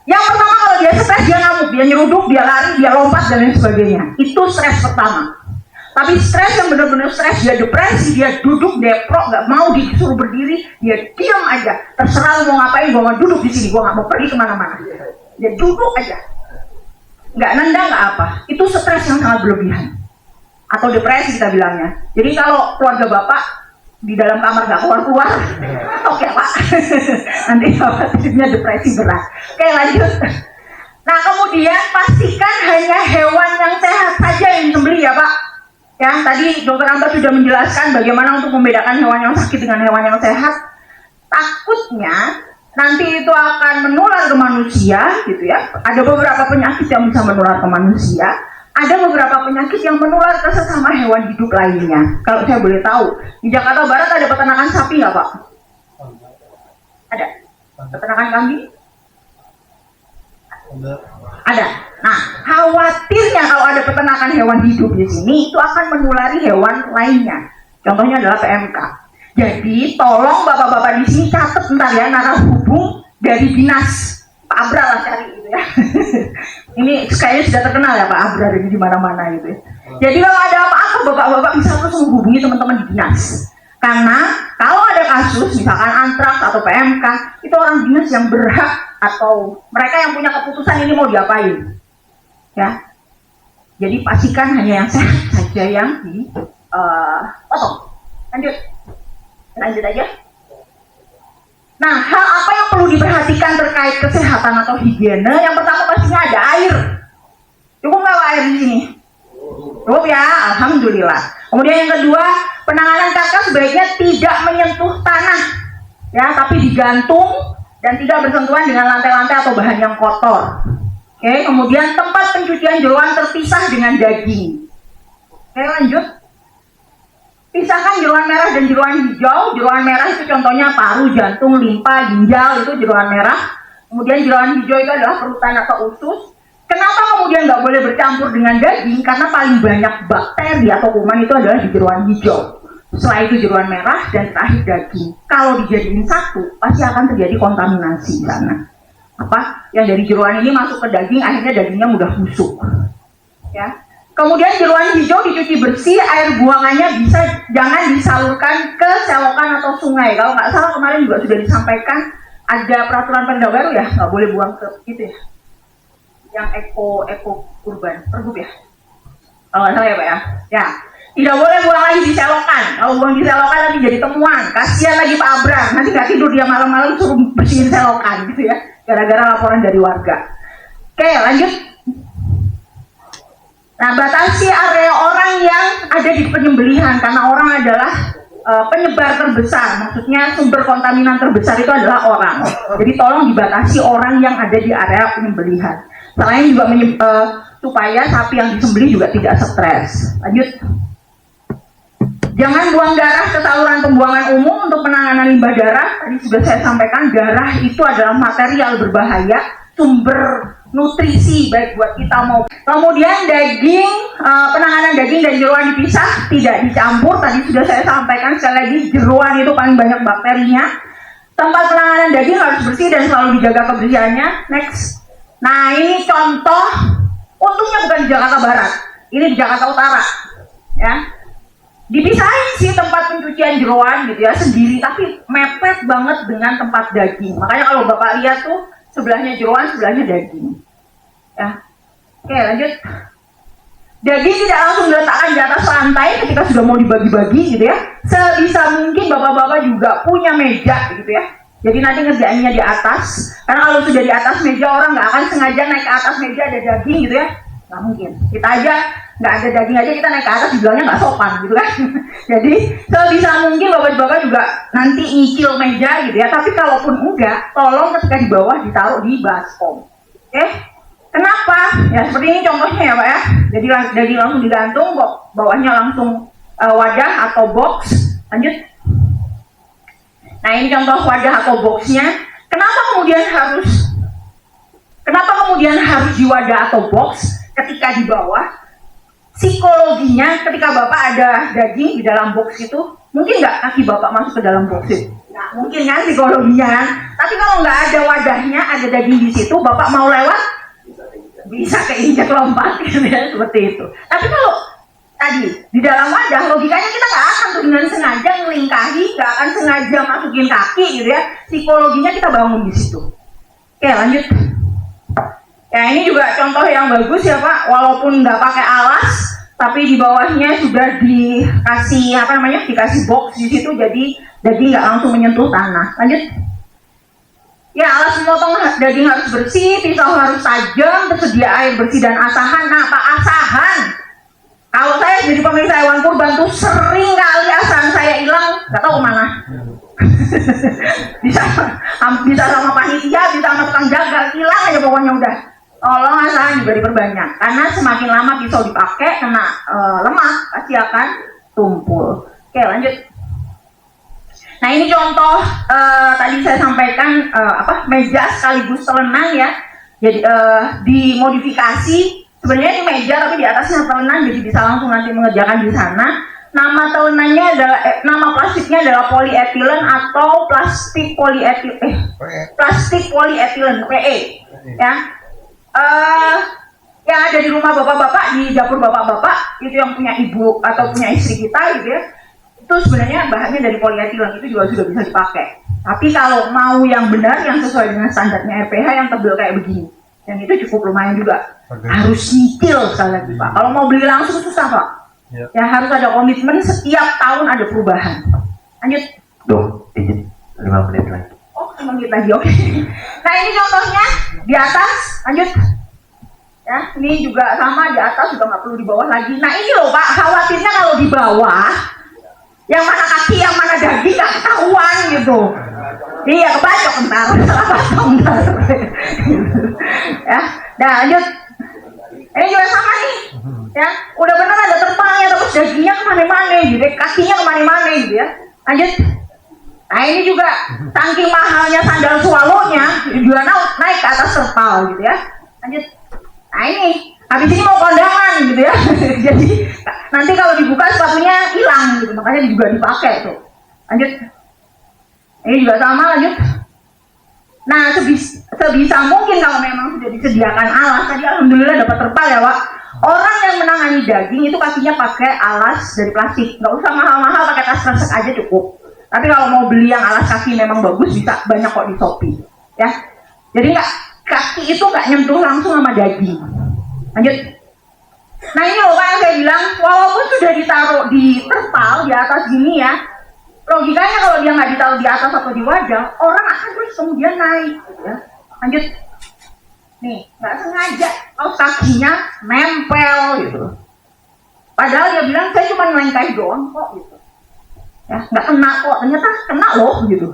Speaker 8: yang pertama kalau dia stres dia ngamuk, dia nyeruduk, dia lari, dia lompat dan lain sebagainya. Itu stres pertama. Tapi stres yang benar-benar stres, dia depresi, dia duduk deprok, nggak mau disuruh berdiri, dia diam aja. Terserah lu mau ngapain, gue mau duduk di sini, gue nggak mau pergi kemana-mana. Dia duduk aja, nggak nendang nggak apa. Itu stres yang sangat berlebihan. Atau depresi kita bilangnya. Jadi kalau keluarga bapak di dalam kamar nggak keluar-keluar, oke Pak, nanti bapak tidurnya depresi berat. Oke, lanjut. Nah, kemudian pastikan hanya hewan yang sehat saja yang disembelih ya Pak. Ya, tadi Dokter Amba sudah menjelaskan bagaimana untuk membedakan hewan yang sakit dengan hewan yang sehat. Takutnya nanti itu akan menular ke manusia, gitu ya. Ada beberapa penyakit yang bisa menular ke manusia. Ada beberapa penyakit yang menular ke sesama hewan hidup lainnya. Kalau saya boleh tahu, di Jakarta Barat ada peternakan sapi nggak Pak? Ada. Peternakan kambing? Ada. Nah, khawatirnya kalau ada peternakan hewan hidup di sini, itu akan menulari hewan lainnya. Contohnya adalah PMK. Jadi, tolong bapak-bapak di sini catat ntar ya, narah hubung dari dinas. Pak Abra lah cari gitu ya. Ini kayaknya sudah terkenal ya Pak Abra di mana-mana gitu ya. Jadi kalau ada apa-apa bapak-bapak bisa terus menghubungi teman-teman di dinas. Karena kalau ada kasus misalkan antraks atau PMK, itu orang dinas yang berhak atau mereka yang punya keputusan ini mau diapain. Ya. Jadi pastikan hanya yang sehat saja yang dipotong. Lanjut aja. Nah, hal apa yang perlu diperhatikan terkait kesehatan atau higiene? Yang pertama pastinya ada air. Cukup nggak air di sini? Cukup ya, alhamdulillah. Kemudian yang kedua, penanganan kakak sebaiknya tidak menyentuh tanah, ya, tapi digantung dan tidak bersentuhan dengan lantai-lantai atau bahan yang kotor. Oke, kemudian tempat pencucian jeroan terpisah dengan daging. Oke, lanjut. Pisahkan jeroan merah dan jeroan hijau. Jeroan merah itu contohnya paru, jantung, limpa, ginjal, itu jeroan merah. Kemudian jeroan hijau itu adalah perutan atau usus. Kenapa kemudian nggak boleh bercampur dengan daging? Karena paling banyak bakteri atau kuman itu adalah di jeroan hijau. Setelah itu jeroan merah dan terakhir daging. Kalau dijadiin satu, pasti akan terjadi kontaminasi di sana. Apa? Yang dari jeroan ini masuk ke daging, akhirnya dagingnya mudah busuk. Ya. Kemudian jeroan hijau dicuci bersih, air buangannya jangan disalurkan ke selokan atau sungai. Kalau nggak salah kemarin juga sudah disampaikan ada peraturan Pemda baru ya, nggak boleh buang ke itu ya, yang eko urban, pergub ya. Kalau nggak salah ya Pak ya. Ya, tidak boleh buang lagi di selokan. Kalau buang di selokan nanti jadi temuan. Kasihan lagi Pak Abram, nanti nggak tidur dia malam-malam suruh bersihin selokan gitu ya, gara-gara laporan dari warga. Oke, lanjut. Nah, batasi area orang yang ada di penyembelihan karena orang adalah penyebar terbesar, maksudnya sumber kontaminan terbesar itu adalah orang. Jadi tolong dibatasi orang yang ada di area penyembelihan. Selain juga supaya sapi yang disembelih juga tidak stres. Lanjut. Jangan buang darah ke saluran pembuangan umum untuk penanganan limbah darah. Tadi sudah saya sampaikan, darah itu adalah material berbahaya, sumber nutrisi baik buat kita mau. Kemudian daging, penanganan daging dan jeroan dipisah, tidak dicampur. Tadi sudah saya sampaikan sekali lagi, jeroan itu paling banyak bakterinya. Tempat penanganan daging harus bersih dan selalu dijaga kebersihannya. Next. Nah, ini contoh, untungnya bukan di Jakarta Barat, ini di Jakarta Utara, ya. Dipisahin sih tempat pencucian jeroan gitu ya sendiri, tapi mepet banget dengan tempat daging. Makanya kalau Bapak lihat tuh sebelahnya jeroan, sebelahnya daging. Ya. Oke, lanjut. daging tidak langsung diletakkan di atas lantai ketika sudah mau dibagi-bagi gitu ya. Sebisa mungkin bapak-bapak juga punya meja gitu ya. Jadi nanti ngerjainnya di atas, karena kalau sudah di atas meja orang nggak akan sengaja naik ke atas meja ada daging gitu ya. Nggak mungkin. Kita aja nggak ada daging aja kita naik ke atas dibilangnya nggak sopan gitu kan. Jadi sebisa mungkin bapak-bapak juga nanti nyicil meja gitu ya. Tapi kalaupun enggak, tolong ketika di bawah ditaruh di baskom. Oke? Kenapa? Ya seperti ini contohnya ya Pak ya. Jadi daging langsung digantung, bawahnya langsung wadah atau box. Lanjut. Nah ini contoh wadah atau boxnya. Kenapa kemudian harus di wadah atau box ketika di bawah? Psikologinya ketika Bapak ada daging di dalam box itu, mungkin nggak kaki Bapak masuk ke dalam box itu? Nah, mungkin kan psikologinya kan? Tapi kalau nggak ada wadahnya, ada daging di situ, Bapak mau lewat, bisa keinjak lompat gitu ya, seperti itu. Tapi kalau tadi di dalam wadah, logikanya kita nggak akan tuh dengan sengaja ngelingkahi, nggak akan sengaja masukin kaki gitu ya. Psikologinya kita bangun di situ. Oke, lanjut. Ya ini juga contoh yang bagus ya Pak, walaupun nggak pakai alas, tapi di bawahnya sudah dikasih dikasih box di situ, jadi daging nggak langsung menyentuh tanah. Lanjut. Ya alas memotong daging harus bersih, pisau harus tajam, tersedia air bersih dan asahan. Nah Pak, asahan. Kalau saya jadi pemirsa hewan kurban tuh sering kali asahan saya hilang, nggak tahu kemana. bisa sama panitia, bisa sama tukang jaga, hilang aja pokoknya udah. Tolong asahan juga diperbanyak, karena semakin lama pisau dipakai kena lemak pasti akan tumpul. Oke lanjut. Nah ini contoh tadi saya sampaikan meja sekaligus telenang ya. Jadi dimodifikasi sebenarnya ini meja tapi di atasnya telenang, jadi bisa langsung nanti mengerjakan di sana. Nama telenannya adalah nama plastiknya adalah polyethylene atau plastik polyethylene PE ya. Yang ada di rumah bapak-bapak, di dapur bapak-bapak itu yang punya ibu atau punya istri kita gitu ya, itu sebenarnya bahannya dari polyethylene, itu juga sudah bisa dipakai. Tapi kalau mau yang benar, yang sesuai dengan standarnya RPH yang tebal kayak begini, yang itu cukup lumayan juga. Harus nyicil sekali lagi Pak. Kalau mau beli langsung susah Pak. Ya harus ada komitmen, setiap tahun ada perubahan. Lanjut.
Speaker 6: Duh, izin 5 menit lagi.
Speaker 8: Oh, 5 menit lagi, oke. Nah ini contohnya di atas, lanjut. Ya, ini juga sama di atas, juga nggak perlu di bawah lagi. Nah ini loh Pak, khawatirnya kalau di bawah, yang mana kaki, yang mana daging nggak ketahuan gitu. Iya, kebacok bentar, salah pasang bentar. Ya, nah lanjut. Ini juga sama nih, ya. Udah bener ada terpalnya, terus dagingnya kemana-mana, gitu, kakinya kemana-mana, gitu ya. Lanjut. Nah ini juga saking mahalnya sandal swallow-nya juga naik ke atas terpal gitu ya. Lanjut. Nah ini habis ini mau kondangan gitu ya. Jadi nanti kalau dibuka sepatunya hilang gitu, makanya juga dipakai tuh. Lanjut. Ini juga sama, lanjut. Nah sebisa mungkin kalau memang sudah disediakan alas, tadi alhamdulillah dapat terpal ya Pak. Orang yang menangani daging itu kakinya pakai alas dari plastik, nggak usah mahal-mahal, pakai tas kresek aja cukup. Tapi kalau mau beli yang alas kaki memang bagus, bisa banyak kok di Shopee ya. Jadi kaki itu nggak nyentuh langsung sama daging. Lanjut. Nah ini loh Pak yang saya bilang, walaupun sudah ditaruh di terpal di atas gini ya, logikanya kalau dia nggak ditaruh di atas atau di wadah, orang akan terus kemudian naik gitu ya. Lanjut. Nih nggak sengaja kaos kakinya nempel gitu. Padahal dia bilang saya cuma ngelengkahi doang kok gitu. Ya nggak kena kok, ternyata kena loh gitu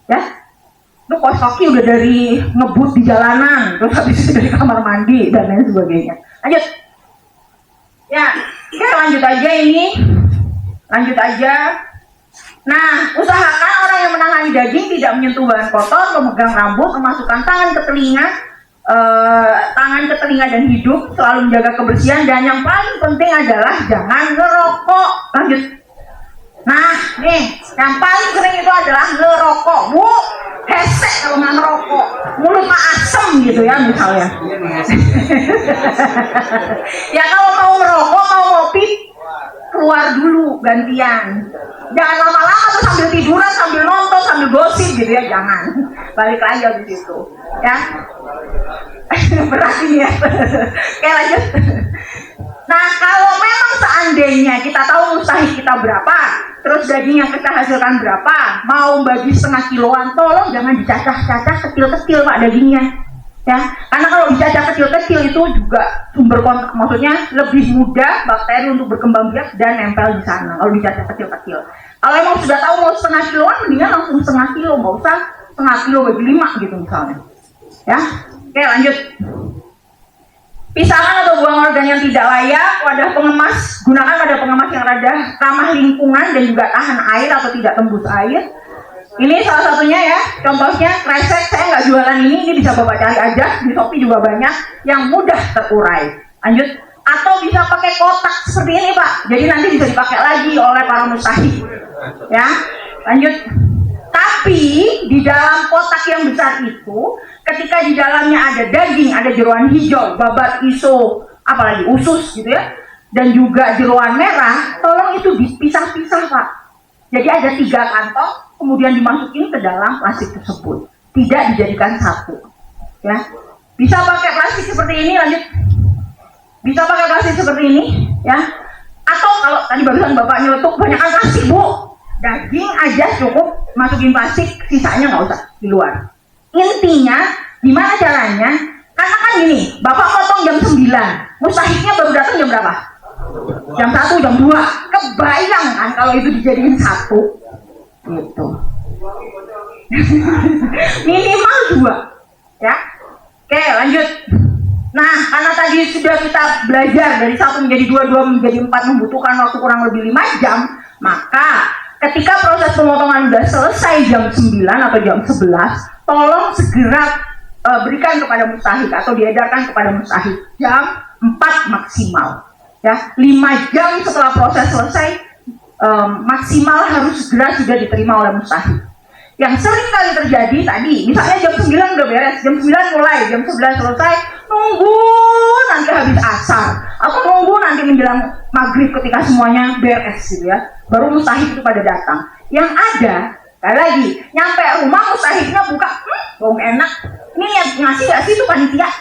Speaker 8: ya. Lu kaos kaki udah dari ngebut di jalanan, terus habis itu dari kamar mandi dan lain sebagainya. Lanjut ya, oke lanjut aja ini, lanjut aja. Nah usahakan orang yang menangani daging tidak menyentuh bahan kotor, memegang rambut, memasukkan tangan ke telinga dan hidung, selalu menjaga kebersihan, dan yang paling penting adalah jangan ngerokok. Lanjut. Nah, nih, yang paling sering itu adalah ngerokok. Bu, hesek kalau nggak ngerokok. Mulut mah asem gitu ya misalnya. Ya kalau mau ngerokok, mau ngopi, keluar dulu gantian. Jangan lama-lama tuh sambil tiduran, sambil nonton, sambil gosip gitu ya, jangan. Balik lagi habis itu. Ya. Berat ini ya. Oke lanjut. Nah, kalau memang seandainya kita tahu mustahik kita berapa, terus daging yang kita hasilkan berapa, mau bagi setengah kiloan, tolong jangan dicacah-cacah kecil-kecil Pak dagingnya. Ya, karena kalau dicacah kecil-kecil itu juga maksudnya lebih mudah bakteri untuk berkembang biak dan nempel di sana kalau dicacah kecil-kecil. Kalau emang sudah tahu mau setengah kiloan, mendingan langsung setengah kilo, nggak usah setengah kilo bagi 5 gitu misalnya. Ya, oke lanjut. Pisahkan atau buang organ yang tidak layak, wadah pengemas, gunakan wadah pengemas yang ramah lingkungan dan juga tahan air atau tidak tembus air. Ini salah satunya ya, contohnya kresek, saya nggak jualan ini bisa Bapak cari aja, di Shopee juga banyak yang mudah terurai. Lanjut, atau bisa pakai kotak seperti ini Pak, jadi nanti bisa dipakai lagi oleh para mustahik. Ya, lanjut. Tapi di dalam kotak yang besar itu, ketika di dalamnya ada daging, ada jeroan hijau, babat, iso, apalagi usus gitu ya, dan juga jeroan merah, tolong itu dipisah-pisah Pak. Jadi ada 3 kantong, kemudian dimasukin ke dalam plastik tersebut, tidak dijadikan satu. Ya, bisa pakai plastik seperti ini, lanjut. Bisa pakai plastik seperti ini, ya. Atau kalau tadi barusan Bapak nyeletuk banyakkan plastik Bu, daging aja cukup masukin plastik, sisanya nggak usah di luar. Intinya gimana caranya? Karena kan gini, Bapak potong jam 9, mustahiknya baru datang jam berapa? Jam 1, jam 2. Kebayang kan kalau itu dijadiin satu gitu. Minimal 2 ya. Oke lanjut. Nah, karena tadi sudah kita belajar dari 1 menjadi 2, 2 menjadi 4 membutuhkan waktu kurang lebih 5 jam, maka ketika proses pemotongan sudah selesai jam 9 atau jam 11, tolong segera berikan kepada mustahik atau diedarkan kepada mustahik jam 4 maksimal. Ya, 5 jam setelah proses selesai maksimal harus segera sudah diterima oleh mustahik. Yang sering kali terjadi tadi, misalnya jam 9 udah beres, jam 9 mulai, jam 11 selesai, nunggu nanti habis asar, atau nunggu nanti menjelang maghrib ketika semuanya beres gitu ya, baru mustahik itu pada datang. Yang ada, sekali lagi, nyampe rumah mustahiknya buka, bau enak, ini yang ngasih gak sih itu panitia?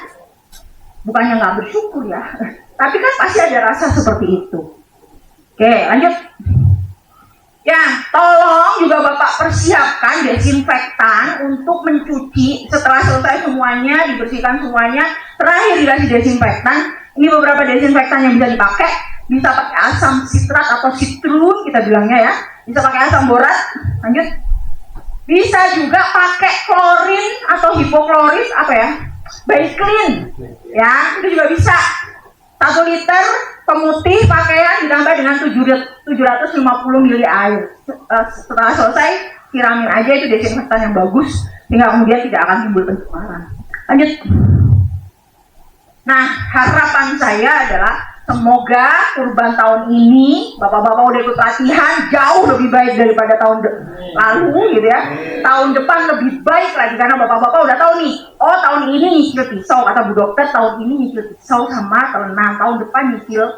Speaker 8: Bukannya nggak bersyukur ya, tapi kan pasti ada rasa seperti itu. Oke, lanjut. Ya, tolong juga Bapak persiapkan desinfektan untuk mencuci setelah selesai semuanya, dibersihkan semuanya, terakhir dikasih desinfektan. Ini beberapa desinfektan yang bisa dipakai, bisa pakai asam sitrat atau citrun kita bilangnya ya, bisa pakai asam borat. Lanjut. Bisa juga pakai klorin atau hipokloris apa ya? Baiklin. Ya, itu juga bisa. 1 liter pemutih pakaian ditambah dengan 750 ml air. Setelah selesai, siramin aja itu desinfektan yang bagus, sehingga kemudian tidak akan timbul pencemaran. Lanjut. Nah, harapan saya adalah semoga kurban tahun ini Bapak-bapak udah ikut latihan jauh lebih baik daripada tahun lalu gitu ya. Tahun depan lebih baik lagi karena Bapak-bapak udah tahu nih, oh tahun ini nyicil pisau, kata Bu Dokter tahun ini nyicil pisau sama telenang, tahun depan nyicil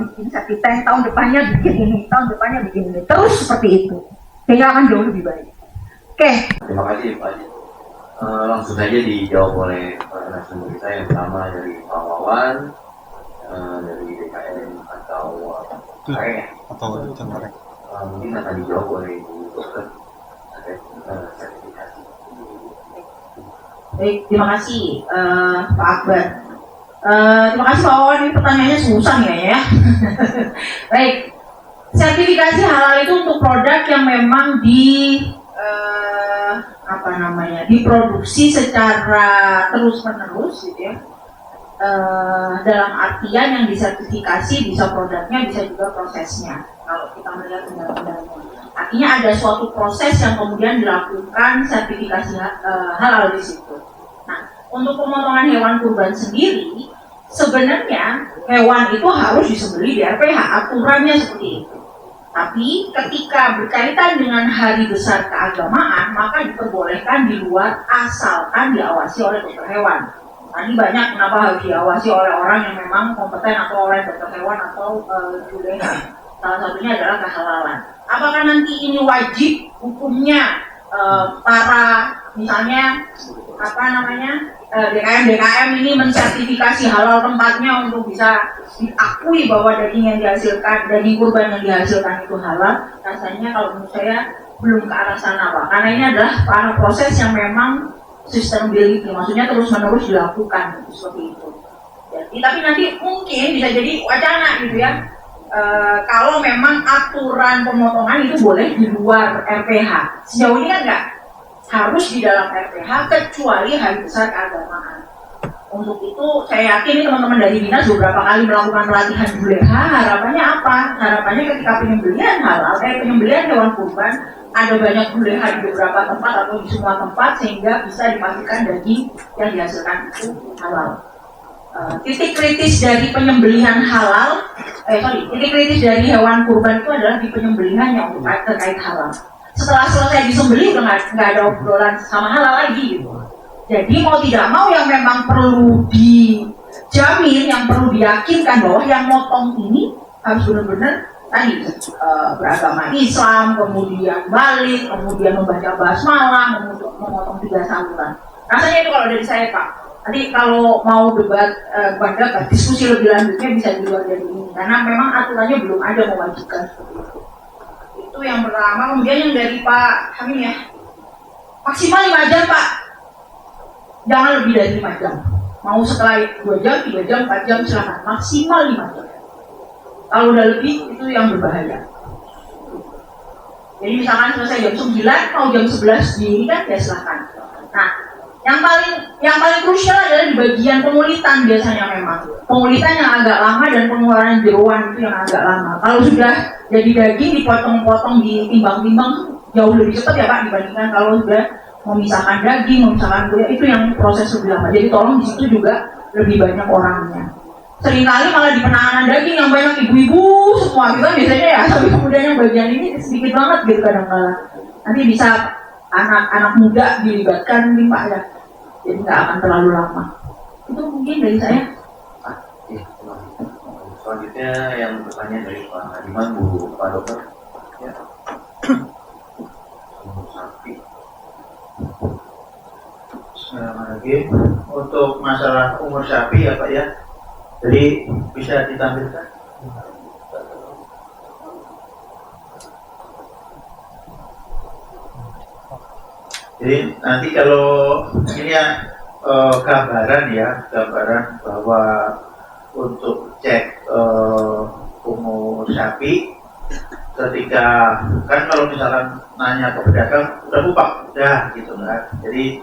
Speaker 8: bikin septic tank, tahun depannya bikin ini, tahun depannya bikin ini, terus seperti itu sehingga akan jauh lebih baik. Oke.
Speaker 6: Terima kasih Pak. Langsung saja dijawab oleh narasumber kita yang pertama dari Pak Wawan, dari DKM atau mungkin akan dijawab oleh Ibu Dokter sertifikasi.
Speaker 2: Baik, terima kasih Pak Akbar. Terima kasih Pak Wawan, ini pertanyaannya susah ya. Baik, sertifikasi halal itu untuk produk yang memang diproduksi secara terus-menerus gitu ya. Dalam artian yang disertifikasi bisa produknya, bisa juga prosesnya. Kalau kita melihat undang-undangnya, artinya ada suatu proses yang kemudian dilakukan sertifikasi halal di situ. Nah, untuk pemotongan hewan kurban sendiri, sebenarnya hewan itu harus disembelih di RPH, aturannya seperti itu. Tapi ketika berkaitan dengan hari besar keagamaan, maka diperbolehkan di luar asalkan diawasi oleh dokter hewan. Tadi banyak kenapa harus diawasi oleh orang yang memang kompeten atau oleh dokter hewan atau juleha. Salah satunya adalah kehalalan. Apakah nanti ini wajib hukumnya para misalnya
Speaker 8: DKM ini mensertifikasi halal tempatnya untuk bisa diakui bahwa daging yang dihasilkan, daging kurban yang dihasilkan itu halal. Rasanya kalau menurut saya belum ke arah sana Pak, karena ini adalah para proses yang memang sustainability, maksudnya terus menerus dilakukan seperti itu. Jadi, tapi nanti mungkin bisa jadi wacana gitu ya. Kalau memang aturan pemotongan itu boleh di luar RPH, sejauh ini kan enggak, harus di dalam RPH kecuali hari besar keagamaan. Untuk itu saya yakin teman-teman dari dinas beberapa kali melakukan pelatihan juleha. Harapannya apa? Harapannya ketika penyembelihan halal, penyembelihan hewan kurban, ada banyak juleha di beberapa tempat atau di semua tempat sehingga bisa dipastikan daging yang dihasilkan itu halal. Titik kritis dari penyembelihan halal, titik kritis dari hewan kurban itu adalah di penyembelihannya untuk terkait halal. Setelah selesai disembelih udah nggak ada obrolan sama halal lagi gitu. Jadi mau tidak mau yang memang perlu dijamin, yang perlu diyakinkan bahwa yang motong ini harus benar-benar tadi beragama Islam, kemudian balik, kemudian membaca basmalah, memotong 3 saluran. Rasanya itu kalau dari saya Pak. Nanti kalau mau debat, diskusi lebih lanjutnya bisa di luar dari ini, karena memang aturannya belum ada mewajibkan seperti itu. Itu yang pertama. Kemudian yang dari Pak Hamim ya, maksimal 5 jam Pak, jangan lebih dari 5 jam. Mau setelah 2 jam, 3 jam, 4 jam silakan, maksimal 5 jam. Kalau udah lebih itu yang berbahaya. Jadi misalkan selesai jam 9, mau jam 11 diri kan ya silakan. Nah, yang paling krusial adalah di bagian pengulitan biasanya memang. Pengulitan yang agak lama dan pengeluaran jeroan itu yang agak lama. Kalau sudah jadi daging dipotong-potong, ditimbang-timbang jauh lebih cepat ya Pak dibandingkan kalau sudah memisahkan daging, memisahkan kulit, itu yang proses lebih lama. Jadi tolong di situ juga lebih banyak orangnya. Seringkali malah di penanganan daging yang banyak ibu-ibu semua gitu kan biasanya ya, tapi kemudian yang bagian ini sedikit banget gitu kadang-kadang. Nanti bisa anak-anak muda dilibatkan nih Pak ya, jadi nggak akan terlalu lama. Itu mungkin dari saya.
Speaker 9: Selanjutnya yang bertanya dari Pak Hadiman, Pak Dokter. Ya. Sapi.
Speaker 7: Lagi untuk masalah umur sapi ya Pak ya, jadi bisa ditampilkan. Jadi nanti kalau ini ya gambaran bahwa untuk cek umur sapi, ketika kan kalau misalkan nanya ke pedagang udah bupak, udah gitu kan. Jadi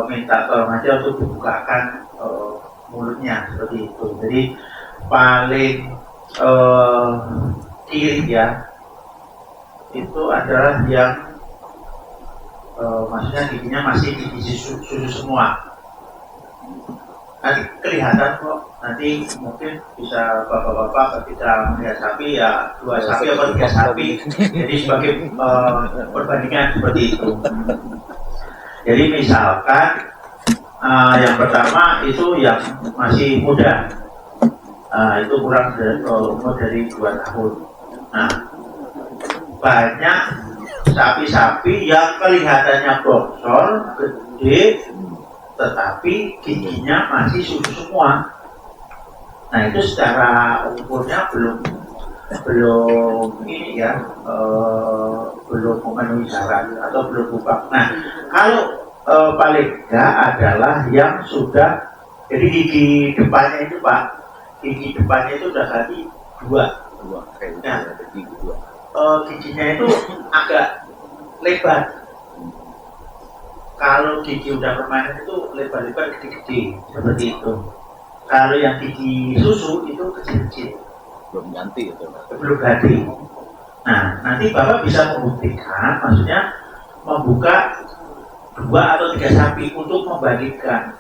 Speaker 7: minta tolong aja untuk dibukakan mulutnya seperti itu. Jadi paling kiri ya itu adalah yang maksudnya giginya masih gigi susu semua. Nanti kelihatan kok, nanti mungkin bisa bapak-bapak ketika melihat sapi ya 2 sapi atau 3 sapi, jadi sebagai perbandingan seperti itu. Jadi misalkan yang pertama itu yang masih muda, itu kurang umur dari 2 tahun. Nah, banyak sapi-sapi yang kelihatannya bongsor, gede, tetapi giginya masih susu semua. Nah itu secara umurnya belum ini ya, belum memenuhi syarat atau belum buka. Nah kalau paling enggak adalah yang sudah, jadi gigi depannya itu Pak, gigi depannya itu udah tadi 2. Nah, giginya itu agak lebar. Kalau gigi udah permanen itu lebar-lebar, gede-gede seperti itu. Kalau yang gigi susu itu kecil-kecil, belum ganti itu. Belum ganti. Nah, nanti Bapak bisa membuktikan, maksudnya membuka 2 atau 3 sapi untuk membandingkan.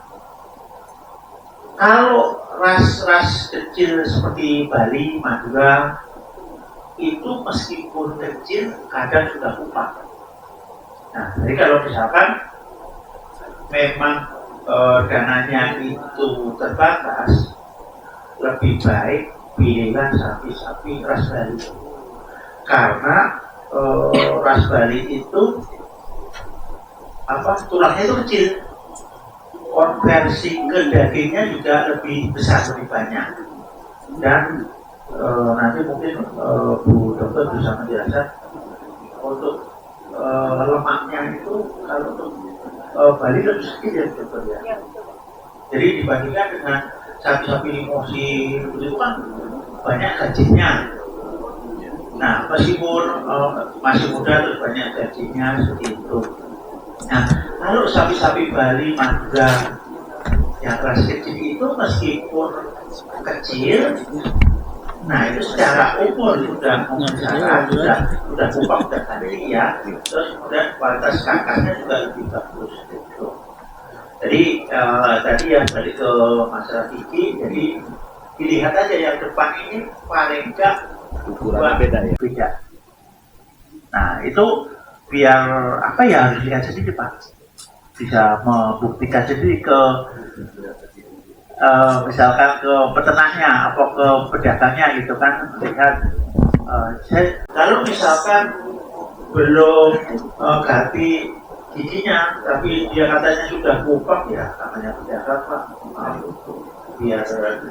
Speaker 7: Kalau ras-ras kecil seperti Bali, Madura, itu meskipun kecil kadang sudah pupak. Nah, jadi kalau misalkan memang dananya itu terbatas, lebih baik pilihlah sapi-sapi ras Bali. Karena ras Bali itu tulangnya itu kecil, konversi ke dagingnya juga lebih besar, lebih banyak. Dan nanti mungkin Bu Dokter bisa menjelaskan untuk lemaknya itu kalau untuk Bali lebih sedikit ya Dokter ya. Jadi dibandingkan dengan sapi-sapi limosin itu kan banyak gajinya. Nah, meskipun masih muda terus banyak gajinya seperti itu. Nah, kalau sapi-sapi Bali, Madura yang kelas kecil itu meskipun kecil, nah itu secara umur sudah mengejar, sudah kupak, sudah tadi ya, terus kemudian kualitas kakaknya juga lebih bagus. Gitu. Jadi tadi yang balik ke masalah gigi, jadi dilihat aja yang depan ini paling enggak ukurannya beda. Nah itu biar apa ya harus lihat sendiri Pak, bisa membuktikan sendiri ke misalkan ke peternaknya atau ke pedagangnya gitu kan, lihat kalau misalkan belum ganti giginya tapi dia katanya sudah kupak ya namanya pedagang Pak, biar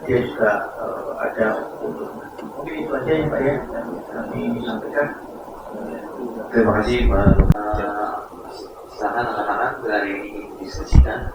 Speaker 7: dia juga ada untuk mungkin itu aja ya Pak ya yang kami sampaikan.
Speaker 9: Terima kasih Pak. Silakan anak-anak dari diskusikan.